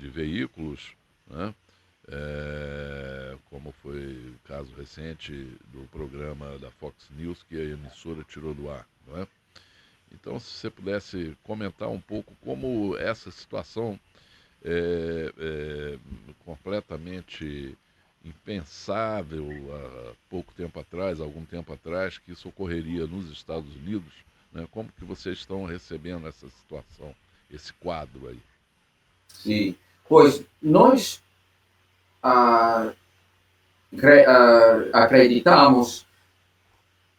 veículos, né, como foi o caso recente do programa da Fox News, que a emissora tirou do ar, não é? Então, se você pudesse comentar um pouco como essa situação completamente impensável há algum tempo atrás, que isso ocorreria nos Estados Unidos, né? Como que vocês estão recebendo essa situação, esse quadro aí? Sim, pois nós acreditamos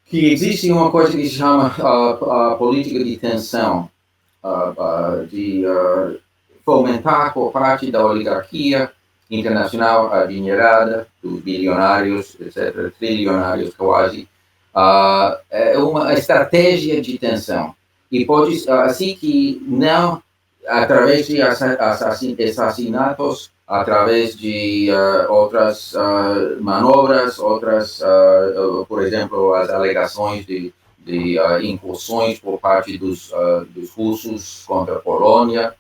que existe uma coisa que se chama política de tensão, de fomentar por parte da oligarquia internacional adinheirada, dos bilionários, etc., trilionários quase, é uma estratégia de tensão. E pode, assim que não, através de assassinatos, através de outras manobras, por exemplo, as alegações de incursões por parte dos russos contra a Polônia,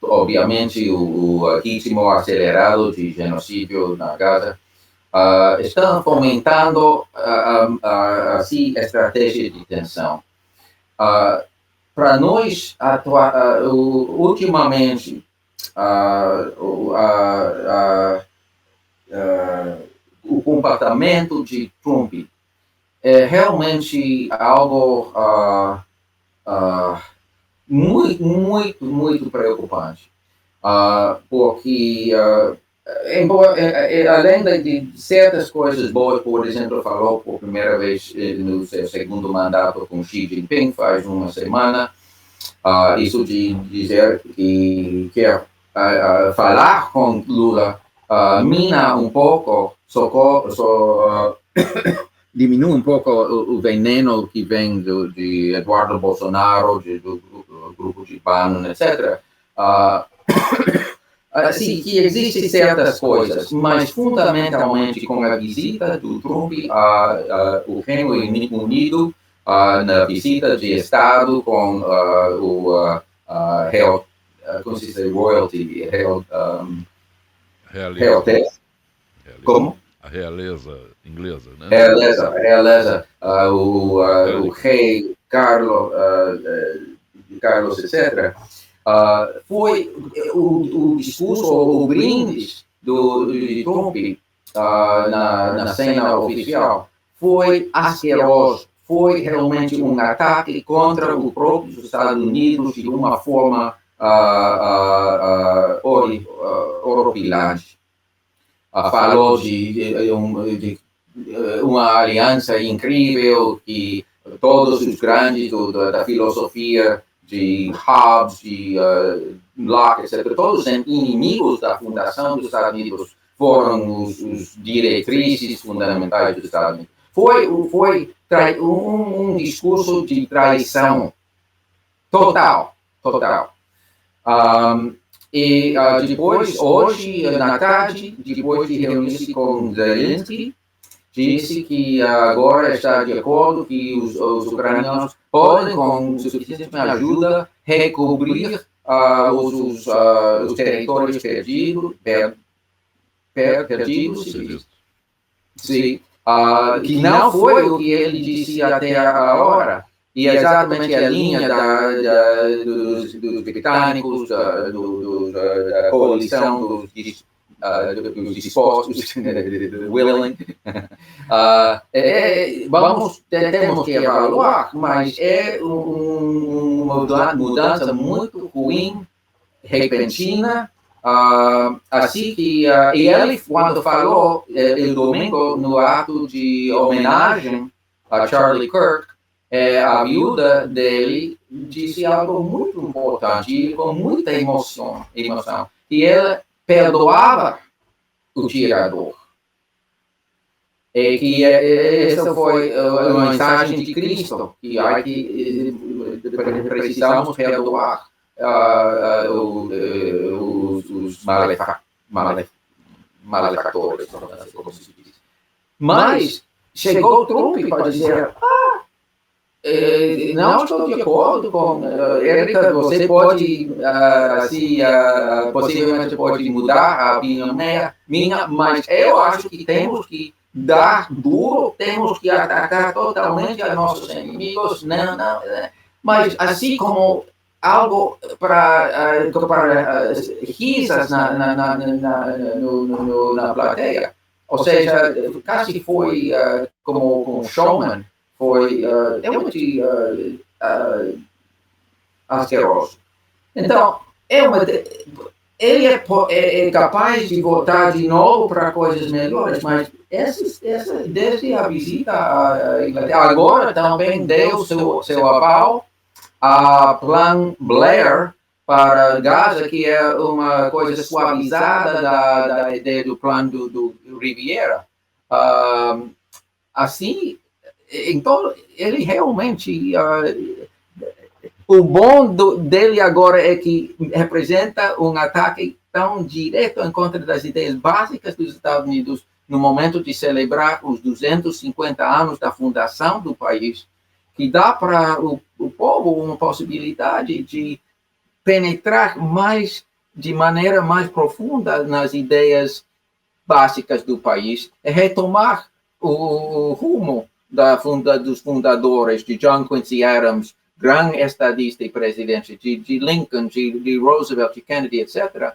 obviamente o ritmo acelerado de genocídio na Gaza, estão fomentando assim estratégia de tensão. Para nós, ultimamente, o comportamento de Trump é realmente algo muito preocupante, porque além de certas coisas boas, por exemplo, falou por primeira vez no seu segundo mandato com Xi Jinping, faz uma semana, isso de dizer que quer falar com Lula, mina um pouco, diminui um pouco o veneno que vem de Eduardo Bolsonaro, do grupo de PAN, etc. Assim, que existem certas coisas, mas fundamentalmente com a visita do Trump ao Reino Unido, na visita de Estado com o como se diz, royalty, realeza. Como? A realeza inglesa, né? Realeza, o rei Carlos, etc. Foi o discurso, o brinde de Trump na cena oficial foi asqueroso, foi realmente um ataque contra o próprio Estados Unidos de uma forma horripilante. Falou de uma aliança incrível que todos os grandes da filosofia de Hobbes, de Locke, etc., todos os inimigos da fundação dos Estados Unidos foram os diretrizes fundamentais dos Estados Unidos. Foi um discurso de traição total. E depois, hoje, na tarde, depois de reunir-se com Zelensky, disse que agora está de acordo que os ucranianos podem, com suficiente ajuda, recobrir os territórios perdidos. Sim, que não foi o que ele disse até agora. E exatamente a linha dos britânicos, da coalição dos dispostos, willing. Temos que evaluar, mas é uma mudança muito ruim, repentina. Assim que e ele, quando falou no domingo, no ato de homenagem a Charlie Kirk, a viúva dele disse algo muito importante, com muita emoção, e ela perdoava o tirador. E que essa foi a mensagem de Cristo, que precisamos perdoar os malefactores. Mas chegou o Trump para dizer: não estou de acordo com Érica, você pode, possivelmente pode mudar a opinião minha, mas eu acho que temos que dar duro, temos que atacar totalmente a nossos inimigos, mas assim como algo para risas na plateia, ou seja, quase foi como showman, foi realmente asqueroso. Então, ele é capaz de voltar de novo para coisas melhores, mas desde a visita à Inglaterra, agora também deu seu aval a Plano Blair para Gaza, que é uma coisa suavizada da ideia do plano do Riviera. Assim, então, ele realmente... o bom dele agora é que representa um ataque tão direto em contra das ideias básicas dos Estados Unidos no momento de celebrar os 250 anos da fundação do país, que dá para o povo uma possibilidade de penetrar de maneira mais profunda nas ideias básicas do país, e retomar o rumo dos fundadores, de John Quincy Adams, grande estadista e presidente, de Lincoln, de Roosevelt, de Kennedy, etc.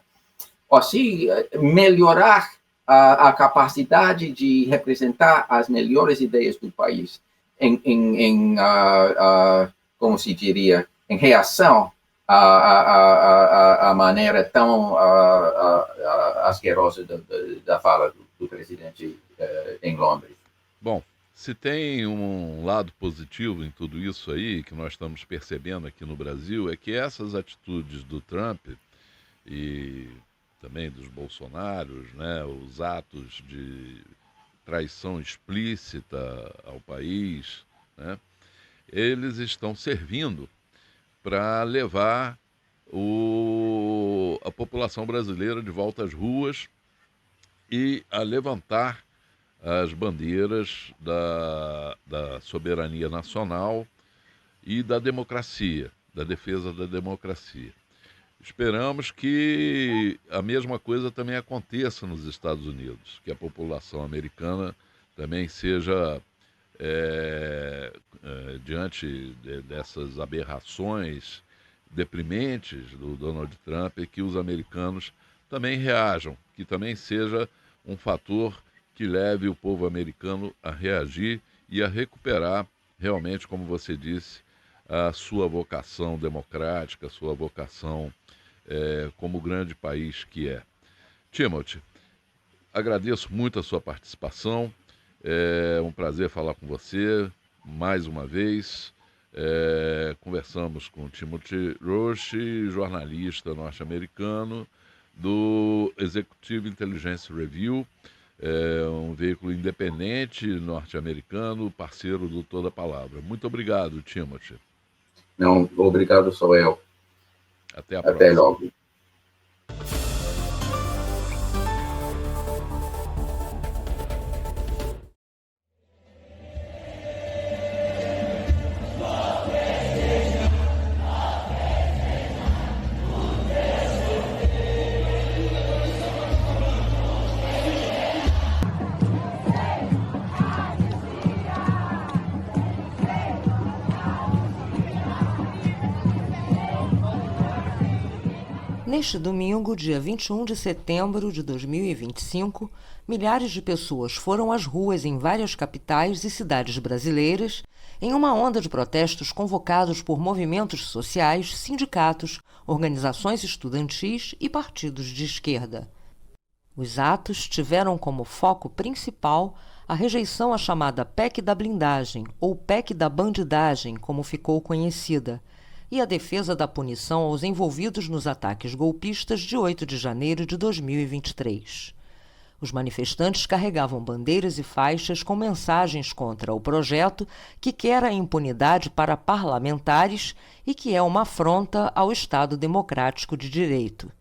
Assim, melhorar a capacidade de representar as melhores ideias do país como se diria, em reação à maneira tão asquerosa da fala do presidente em Londres. Bom, se tem um lado positivo em tudo isso aí, que nós estamos percebendo aqui no Brasil, é que essas atitudes do Trump e também dos Bolsonaros, né, os atos de traição explícita ao país, né, eles estão servindo para levar a população brasileira de volta às ruas e a levantar as bandeiras da soberania nacional e da democracia, da defesa da democracia. Esperamos que a mesma coisa também aconteça nos Estados Unidos, que a população americana também seja, diante dessas aberrações deprimentes do Donald Trump, que os americanos também reajam, que também seja um fator que leve o povo americano a reagir e a recuperar realmente, como você disse, a sua vocação democrática, a sua vocação como grande país que é. Timothy, agradeço muito a sua participação, é um prazer falar com você mais uma vez. Conversamos com Timothy Roche, jornalista norte-americano do Executive Intelligence Review, um veículo independente norte-americano, parceiro do Toda Palavra. Muito obrigado, Timothy. Não, obrigado, sou eu. Até a próxima. Até logo. Neste domingo, dia 21 de setembro de 2025, milhares de pessoas foram às ruas em várias capitais e cidades brasileiras em uma onda de protestos convocados por movimentos sociais, sindicatos, organizações estudantis e partidos de esquerda. Os atos tiveram como foco principal a rejeição à chamada PEC da blindagem, ou PEC da bandidagem, como ficou conhecida, e a defesa da punição aos envolvidos nos ataques golpistas de 8 de janeiro de 2023. Os manifestantes carregavam bandeiras e faixas com mensagens contra o projeto que quer a impunidade para parlamentares e que é uma afronta ao Estado democrático de direito.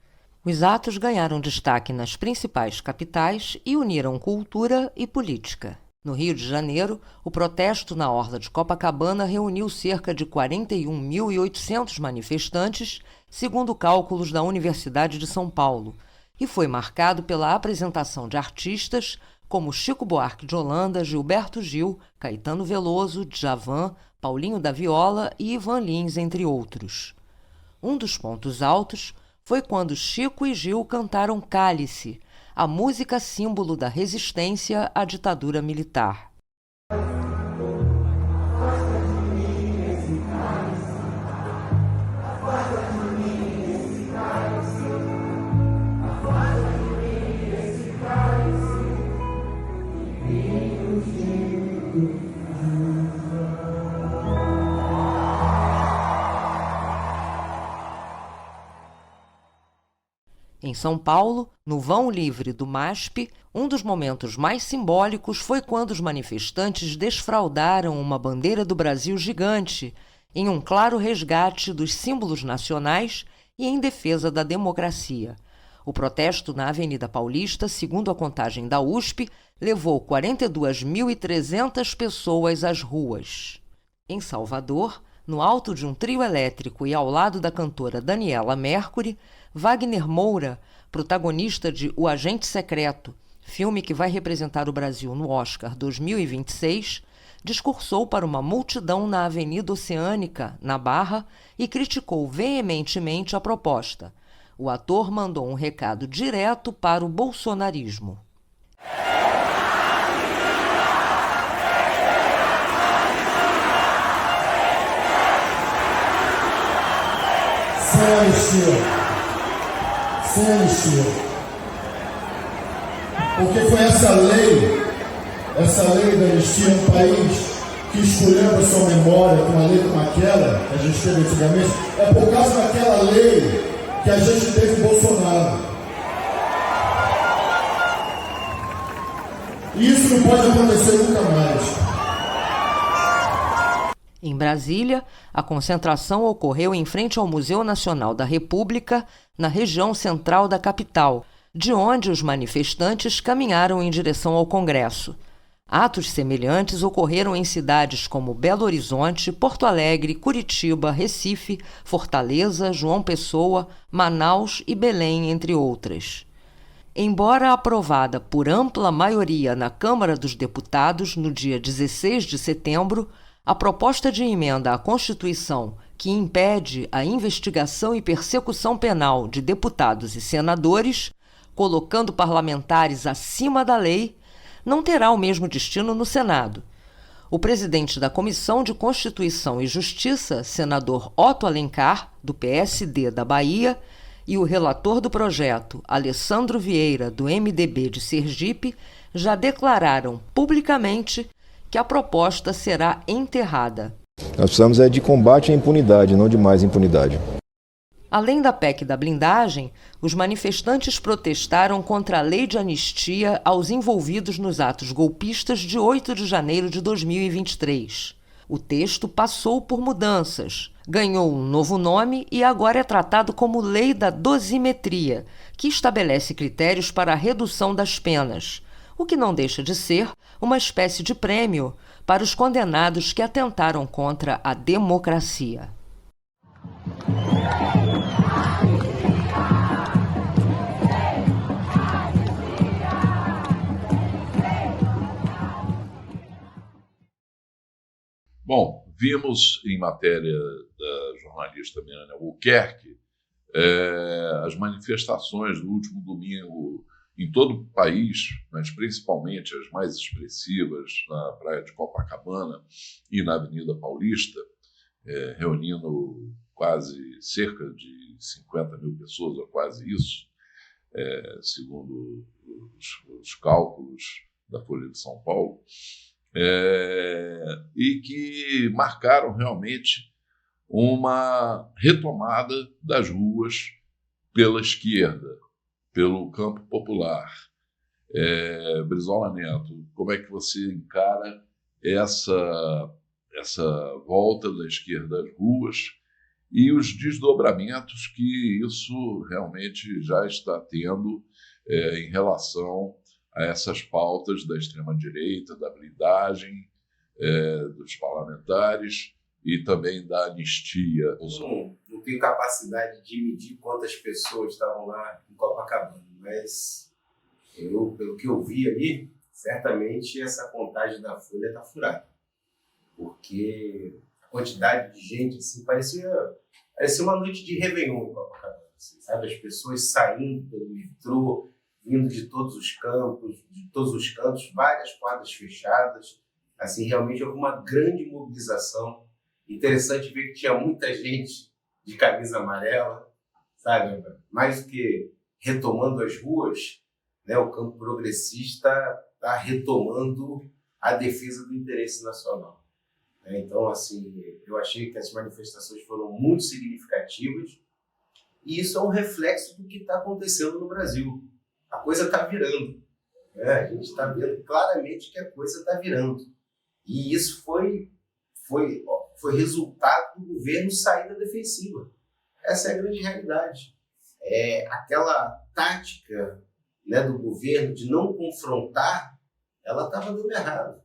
Os atos ganharam destaque nas principais capitais e uniram cultura e política. No Rio de Janeiro, o protesto na orla de Copacabana reuniu cerca de 41.800 manifestantes, segundo cálculos da Universidade de São Paulo, e foi marcado pela apresentação de artistas como Chico Buarque de Holanda, Gilberto Gil, Caetano Veloso, Djavan, Paulinho da Viola e Ivan Lins, entre outros. Um dos pontos altos foi quando Chico e Gil cantaram Cálice, a música símbolo da resistência à ditadura militar. Em São Paulo, no vão livre do MASP, um dos momentos mais simbólicos foi quando os manifestantes desfraldaram uma bandeira do Brasil gigante, em um claro resgate dos símbolos nacionais e em defesa da democracia. O protesto na Avenida Paulista, segundo a contagem da USP, levou 42.300 pessoas às ruas. Em Salvador, no alto de um trio elétrico e ao lado da cantora Daniela Mercury, Wagner Moura, protagonista de O Agente Secreto, filme que vai representar o Brasil no Oscar 2026, discursou para uma multidão na Avenida Oceânica, na Barra, e criticou veementemente a proposta. O ator mandou um recado direto para o bolsonarismo. Sem anistia. Porque foi essa lei da anistia, um país que escolheu a sua memória com uma lei como aquela que a gente teve antigamente, é por causa daquela lei que a gente teve Bolsonaro. E isso não pode acontecer nunca mais. Em Brasília, a concentração ocorreu em frente ao Museu Nacional da República, na região central da capital, de onde os manifestantes caminharam em direção ao Congresso. Atos semelhantes ocorreram em cidades como Belo Horizonte, Porto Alegre, Curitiba, Recife, Fortaleza, João Pessoa, Manaus e Belém, entre outras. Embora aprovada por ampla maioria na Câmara dos Deputados no dia 16 de setembro, a proposta de emenda à Constituição que impede a investigação e persecução penal de deputados e senadores, colocando parlamentares acima da lei, não terá o mesmo destino no Senado. O presidente da Comissão de Constituição e Justiça, senador Otto Alencar, do PSD da Bahia, e o relator do projeto, Alessandro Vieira, do MDB de Sergipe, já declararam publicamente que a proposta será enterrada. Nós precisamos de combate à impunidade, não de mais impunidade. Além da PEC da blindagem, os manifestantes protestaram contra a lei de anistia aos envolvidos nos atos golpistas de 8 de janeiro de 2023. O texto passou por mudanças, ganhou um novo nome e agora é tratado como Lei da Dosimetria, que estabelece critérios para a redução das penas, o que não deixa de ser uma espécie de prêmio para os condenados que atentaram contra a democracia. Bom, vimos em matéria da jornalista Milena Albuquerque as manifestações do último domingo em todo o país, mas principalmente as mais expressivas na Praia de Copacabana e na Avenida Paulista, reunindo quase cerca de 50 mil pessoas, ou quase isso, segundo os cálculos da Folha de São Paulo. E que marcaram realmente uma retomada das ruas pela esquerda, pelo campo popular. Brizola Neto, como é que você encara essa volta da esquerda às ruas e os desdobramentos que isso realmente já está tendo em relação a essas pautas da extrema-direita, da blindagem dos parlamentares e também da anistia? Não tenho capacidade de medir quantas pessoas estavam lá em Copacabana, mas pelo que eu vi ali, certamente essa contagem da Folha está furada, porque a quantidade de gente assim, parecia uma noite de Réveillon em Copacabana, assim, sabe? As pessoas saindo pelo metrô, vindo de todos os cantos, várias quadras fechadas. Assim, realmente houve uma grande mobilização. Interessante ver que tinha muita gente de camisa amarela, sabe? Mais do que retomando as ruas, né, o campo progressista está retomando a defesa do interesse nacional. Então, assim, eu achei que as manifestações foram muito significativas e isso é um reflexo do que está acontecendo no Brasil. A coisa está virando. A gente está vendo claramente que a coisa está virando. E isso foi resultado do governo sair da defensiva. Essa é a grande realidade. Aquela tática, né, do governo de não confrontar, ela estava dando errado.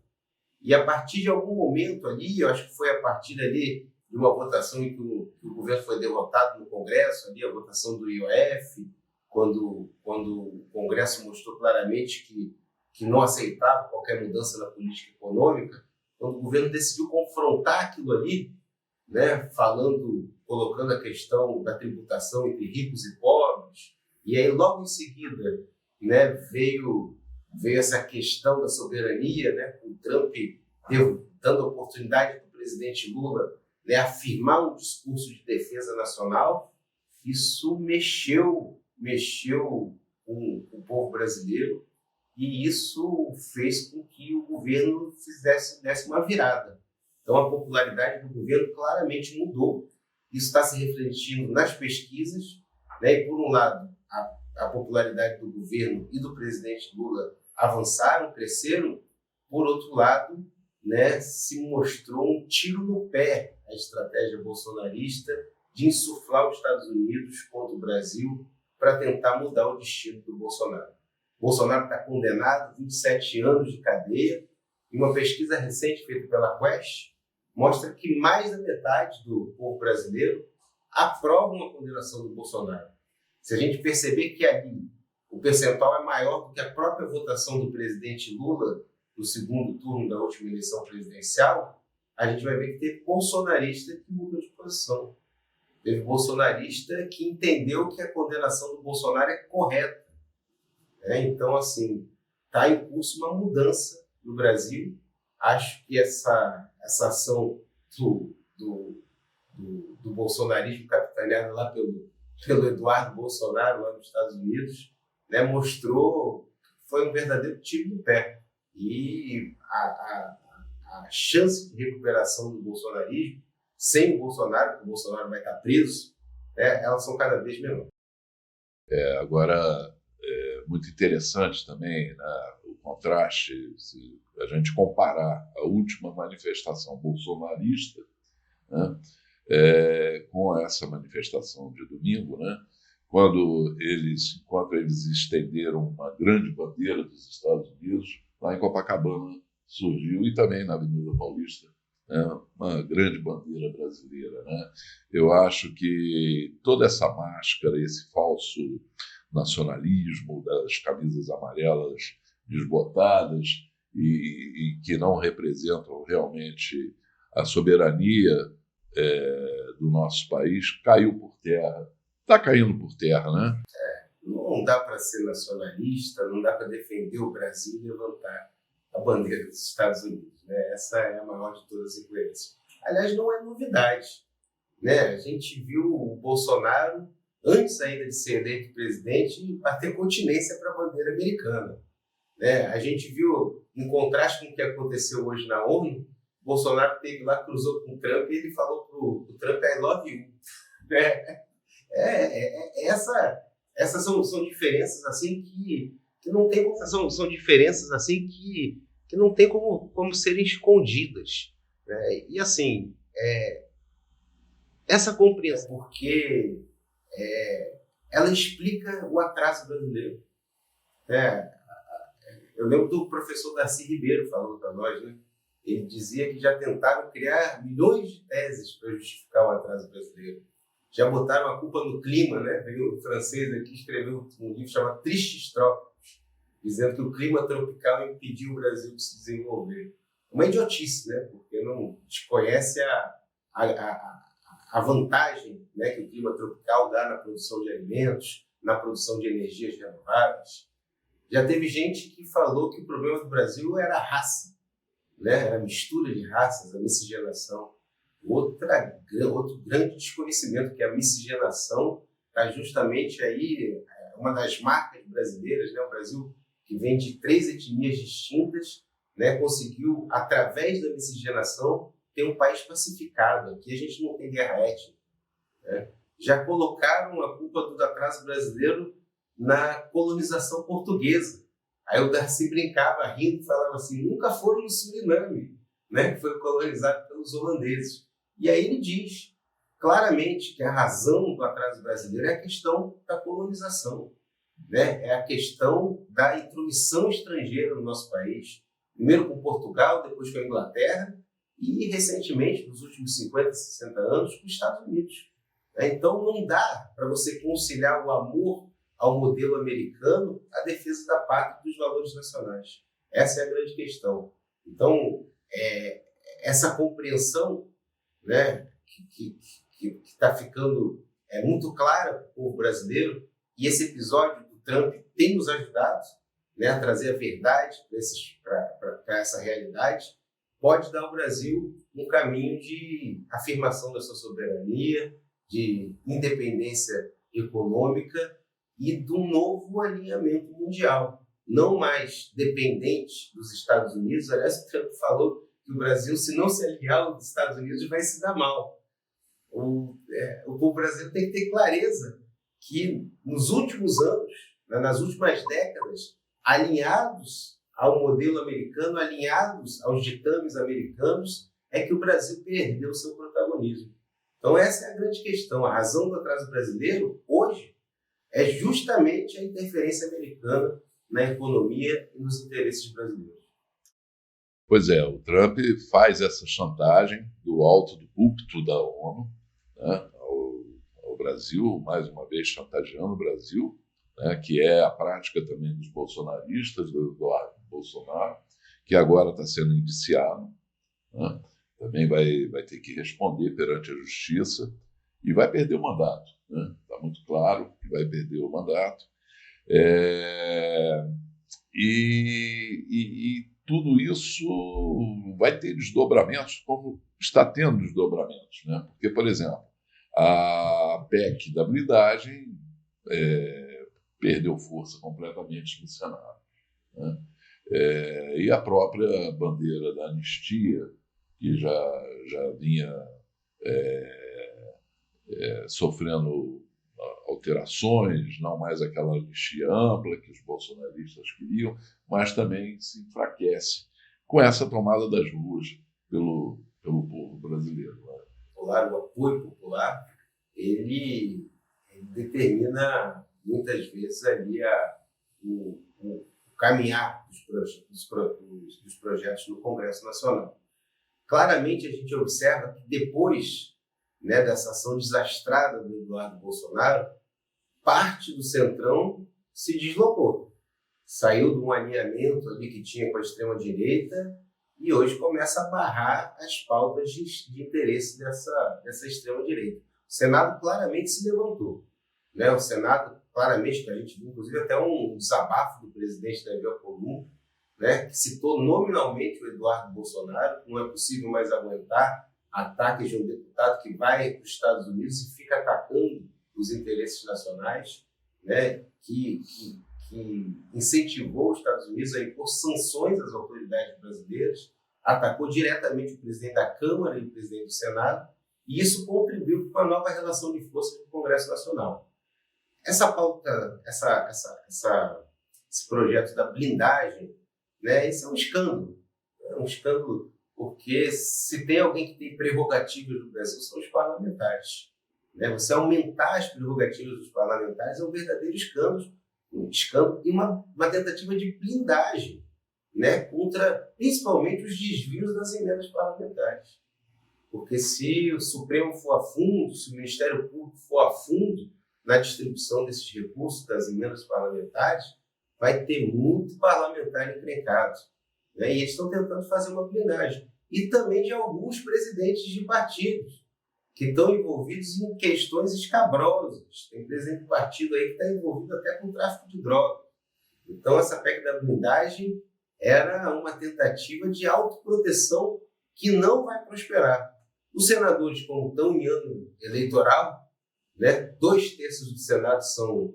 E a partir de algum momento ali, eu acho que foi a partir ali de uma votação em que o governo foi derrotado no Congresso, ali a votação do IOF, quando o Congresso mostrou claramente que não aceitava qualquer mudança na política econômica, quando o governo decidiu confrontar aquilo ali, né, colocando a questão da tributação entre ricos e pobres, e aí logo em seguida, né, veio essa questão da soberania, né, com o Trump dando a oportunidade para o presidente Lula, né, afirmar um discurso de defesa nacional. Isso mexeu com o povo brasileiro e isso fez com que o governo desse uma virada. Então, a popularidade do governo claramente mudou. Isso está se refletindo nas pesquisas, né? E, por um lado, a popularidade do governo e do presidente Lula avançaram, cresceram. Por outro lado, né, se mostrou um tiro no pé a estratégia bolsonarista de insuflar os Estados Unidos contra o Brasil para tentar mudar o destino do Bolsonaro. Bolsonaro está condenado a 27 anos de cadeia e uma pesquisa recente feita pela Quest mostra que mais da metade do povo brasileiro aprova uma condenação do Bolsonaro. Se a gente perceber que ali o percentual é maior do que a própria votação do presidente Lula no segundo turno da última eleição presidencial, a gente vai ver que teve bolsonarista que mudou de posição. Teve bolsonarista que entendeu que a condenação do Bolsonaro é correta. Então, assim, está em curso uma mudança no Brasil Acho que essa ação do bolsonarismo capitaneado lá pelo Eduardo Bolsonaro, lá nos Estados Unidos, né, mostrou que foi um verdadeiro tiro no pé. E a chance de recuperação do bolsonarismo, sem o Bolsonaro, porque o Bolsonaro vai estar preso, né, elas são cada vez menores. Agora, é muito interessante também, né, o contraste, se a gente comparar a última manifestação bolsonarista, né, com essa manifestação de domingo, né, quando eles estenderam uma grande bandeira dos Estados Unidos, lá em Copacabana surgiu, e também na Avenida Paulista, né, uma grande bandeira brasileira, né? Eu acho que toda essa máscara, esse falso nacionalismo das camisas amarelas desbotadas e que não representam realmente a soberania do nosso país, caiu por terra. Está caindo por terra, né? Não dá para ser nacionalista, não dá para defender o Brasil e levantar a bandeira dos Estados Unidos, né? Essa é a maior de todas as incoerências. Aliás, não é novidade, né? A gente viu o Bolsonaro, antes ainda de ser eleito presidente, bater continência para a bandeira americana, né? A gente viu, em contraste com o que aconteceu hoje na ONU, Bolsonaro esteve lá, cruzou com o Trump e ele falou para o Trump, I love you. Essas são diferenças assim que não tem como, são diferenças assim que não tem como serem escondidas, né? E assim, essa compreensão, porque ela explica o atraso brasileiro. Eu lembro do professor Darcy Ribeiro falando para nós, né? Ele dizia que já tentaram criar milhões de teses para justificar o atraso brasileiro. Já botaram a culpa no clima, né? Veio o francês aqui escreveu um livro chamado Tristes Trópicos, dizendo que o clima tropical impediu o Brasil de se desenvolver. Uma idiotice, né? Porque não desconhece a vantagem, né, que o clima tropical dá na produção de alimentos, na produção de energias renováveis. Já teve gente que falou que o problema do Brasil era a raça, né? Era a mistura de raças, a miscigenação. Outro grande desconhecimento, que a miscigenação está justamente aí, uma das marcas brasileiras, né? O Brasil, que vem de 3 etnias distintas, né, conseguiu, através da miscigenação, ter um país pacificado. Aqui a gente não tem guerra étnica, né? Já colocaram a culpa do atraso brasileiro na colonização portuguesa. Aí o Darcy brincava, rindo, falava assim, nunca foram no Suriname, né, que foi colonizado pelos holandeses. E aí ele diz claramente que a razão do atraso brasileiro é a questão da colonização, né? É a questão da intromissão estrangeira no nosso país, primeiro com Portugal, depois com a Inglaterra e, recentemente, nos últimos 50, 60 anos, com os Estados Unidos. Então, não dá para você conciliar o amor ao modelo americano à defesa da pátria e dos valores nacionais. Essa é a grande questão. Então, essa compreensão, né, que está ficando muito clara para o povo brasileiro, e esse episódio do Trump tem nos ajudado, né, a trazer a verdade para essa realidade, pode dar ao Brasil um caminho de afirmação da sua soberania, de independência econômica e de um novo alinhamento mundial, não mais dependente dos Estados Unidos. Aliás, o Trump falou que o Brasil, se não se aliar aos Estados Unidos, vai se dar mal. O povo brasileiro tem que ter clareza que nos últimos anos, nas últimas décadas, alinhados ao modelo americano, alinhados aos ditames americanos, é que o Brasil perdeu seu protagonismo. Então essa é a grande questão. A razão do atraso brasileiro, hoje, é justamente a interferência americana na economia e nos interesses brasileiros. Pois é, o Trump faz essa chantagem do alto do púlpito da ONU, né, ao Brasil, mais uma vez chantageando o Brasil, né, que é a prática também dos bolsonaristas, do Eduardo Bolsonaro, que agora está sendo indiciado, né, também vai ter que responder perante a justiça e vai perder o mandato. Está muito claro que vai perder o mandato. E tudo isso vai ter desdobramentos como está tendo desdobramentos, né? Porque, por exemplo, a PEC da blindagem perdeu força completamente no Senado, né? E a própria bandeira da anistia, que já vinha sofrendo alterações, não mais aquela anistia ampla que os bolsonaristas queriam, mas também se enfraquece com essa tomada das ruas pelo povo brasileiro. O apoio popular, ele determina muitas vezes ali o caminhar dos projetos no Congresso Nacional. Claramente a gente observa que depois, né, dessa ação desastrada do Eduardo Bolsonaro, parte do Centrão se deslocou. Saiu de um alinhamento ali que tinha com a extrema-direita e hoje começa a barrar as pautas de interesse dessa extrema-direita. O Senado claramente se levantou, né? O Senado claramente, que a gente viu inclusive até um desabafo do presidente Davi Alcolumbre, né, que citou nominalmente o Eduardo Bolsonaro, que não é possível mais aguentar ataques de um deputado que vai para os Estados Unidos e fica atacando os interesses nacionais, né, que incentivou os Estados Unidos a impor sanções às autoridades brasileiras, atacou diretamente o presidente da Câmara e o presidente do Senado, e isso contribuiu para uma nova relação de força com o Congresso Nacional. Essa pauta, esse projeto da blindagem, né, esse é um escândalo. É um escândalo porque se tem alguém que tem prerrogativas no Brasil, são os parlamentares. Né? Você aumentar as prerrogativas dos parlamentares é um verdadeiro escândalo e uma tentativa de blindagem, né, contra principalmente os desvios das emendas parlamentares. Porque se o Supremo for a fundo, se o Ministério Público for a fundo na distribuição desses recursos das emendas parlamentares, vai ter muito parlamentar encrencado. Né? E eles estão tentando fazer uma blindagem. E também de alguns presidentes de partidos que estão envolvidos em questões escabrosas. Tem presidente de partido aí que está envolvido até com tráfico de droga. Então, essa PEC da blindagem era uma tentativa de autoproteção que não vai prosperar. Os senadores, como estão em ano eleitoral, né, 2/3 do Senado são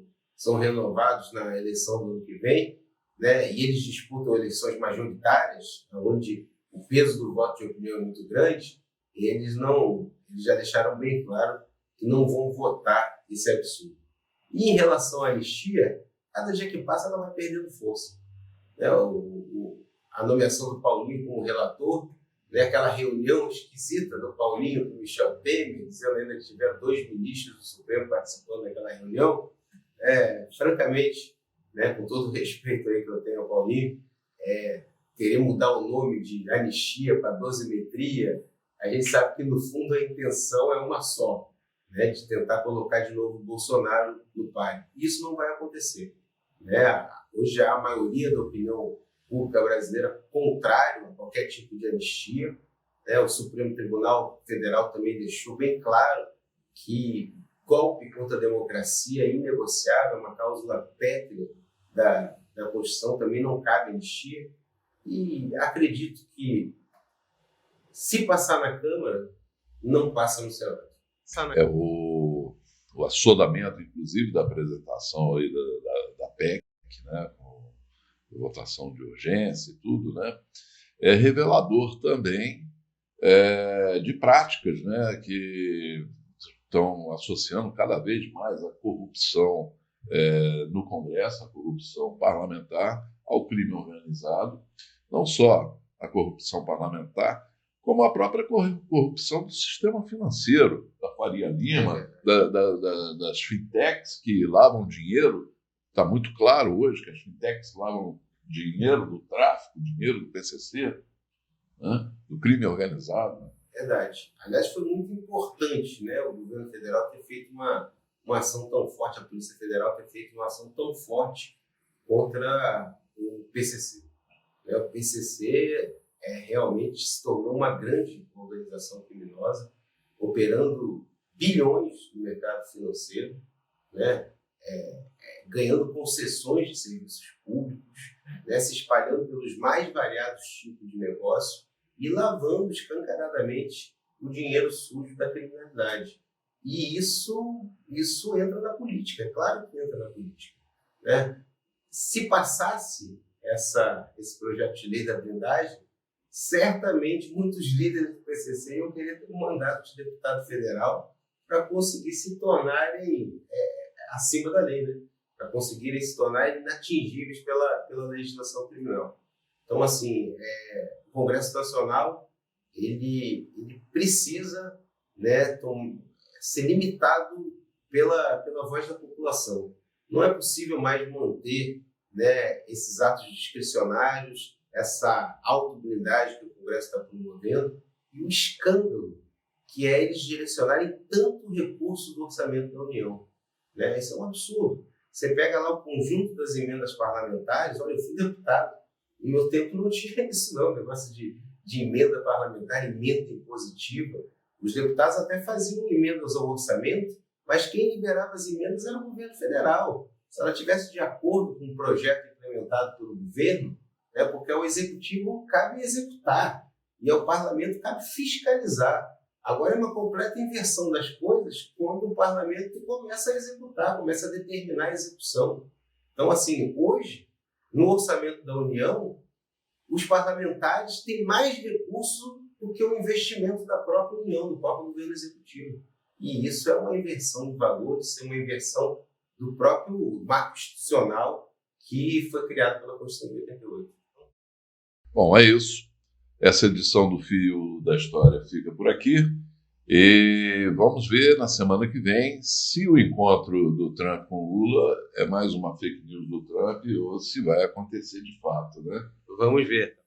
renovados na eleição do ano que vem, né, e eles disputam eleições majoritárias, onde o peso do voto de opinião é muito grande, e eles já deixaram bem claro que não vão votar esse absurdo. E em relação à anistia, cada dia que passa ela vai perdendo força. Né, a nomeação do Paulinho como relator, né, aquela reunião esquisita do Paulinho com o Michel Temer, dizendo ainda que tiveram 2 ministros do Supremo participando daquela reunião, francamente, né, com todo o respeito aí que eu tenho ao Paulinho, querer mudar o nome de anistia para dosimetria, a gente sabe que no fundo a intenção é uma só, né, de tentar colocar de novo o Bolsonaro no páreo. Isso não vai acontecer. Né? Hoje há a maioria da opinião pública brasileira contrário a qualquer tipo de anistia. Né? O Supremo Tribunal Federal também deixou bem claro que golpe contra a democracia é inegociável, é uma cláusula pétrea da Constituição, também não cabe anistia. E acredito que, se passar na Câmara, não passa no Senado. O assodamento, inclusive, da apresentação aí da PEC, né, com votação de urgência e tudo, né, é revelador também de práticas, né, que estão associando cada vez mais a corrupção no Congresso, a corrupção parlamentar, ao crime organizado, não só a corrupção parlamentar, como a própria corrupção do sistema financeiro, da Faria Lima, das fintechs que lavam dinheiro. Está muito claro hoje que as fintechs lavam dinheiro do tráfico, dinheiro do PCC, né, do crime organizado. Verdade. Aliás, foi muito importante, né, o governo federal ter feito uma ação tão forte, a Polícia Federal ter feito uma ação tão forte contra o PCC. O PCC realmente se tornou uma grande organização criminosa, operando bilhões no mercado financeiro, né? Ganhando concessões de serviços públicos, né? Se espalhando pelos mais variados tipos de negócio. e lavando escancaradamente o dinheiro sujo da criminalidade. E isso entra na política, é claro que entra na política, né? Se passasse esse projeto de lei da blindagem, certamente muitos líderes do PCC iam querer ter um mandato de deputado federal para conseguir se tornarem acima da lei, né? Para conseguirem se tornar inatingíveis pela legislação criminal. Então, assim, o Congresso Nacional ele precisa, né, ser limitado pela voz da população. Não é possível mais manter, né, esses atos discricionários, essa autoblindagem que o Congresso está promovendo e o escândalo que é eles direcionarem tanto recurso do orçamento da União, né? Isso é um absurdo. Você pega lá o conjunto das emendas parlamentares, olha, eu fui deputado, no meu tempo não tinha isso não, negócio de emenda parlamentar, emenda impositiva. Os deputados até faziam emendas ao orçamento, mas quem liberava as emendas era o governo federal. Se ela estivesse de acordo com um projeto implementado pelo governo, né, porque ao executivo cabe executar e ao parlamento cabe fiscalizar. Agora é uma completa inversão das coisas quando o parlamento começa a executar, começa a determinar a execução. Então, assim, hoje, no orçamento da União, os parlamentares têm mais recursos do que o investimento da própria União, do próprio governo executivo. E isso é uma inversão de valores, é uma inversão do próprio marco institucional que foi criado pela Constituição de 88. Bom, é isso. Essa edição do Fio da História fica por aqui. E vamos ver na semana que vem se o encontro do Trump com o Lula é mais uma fake news do Trump ou se vai acontecer de fato, né? Vamos ver.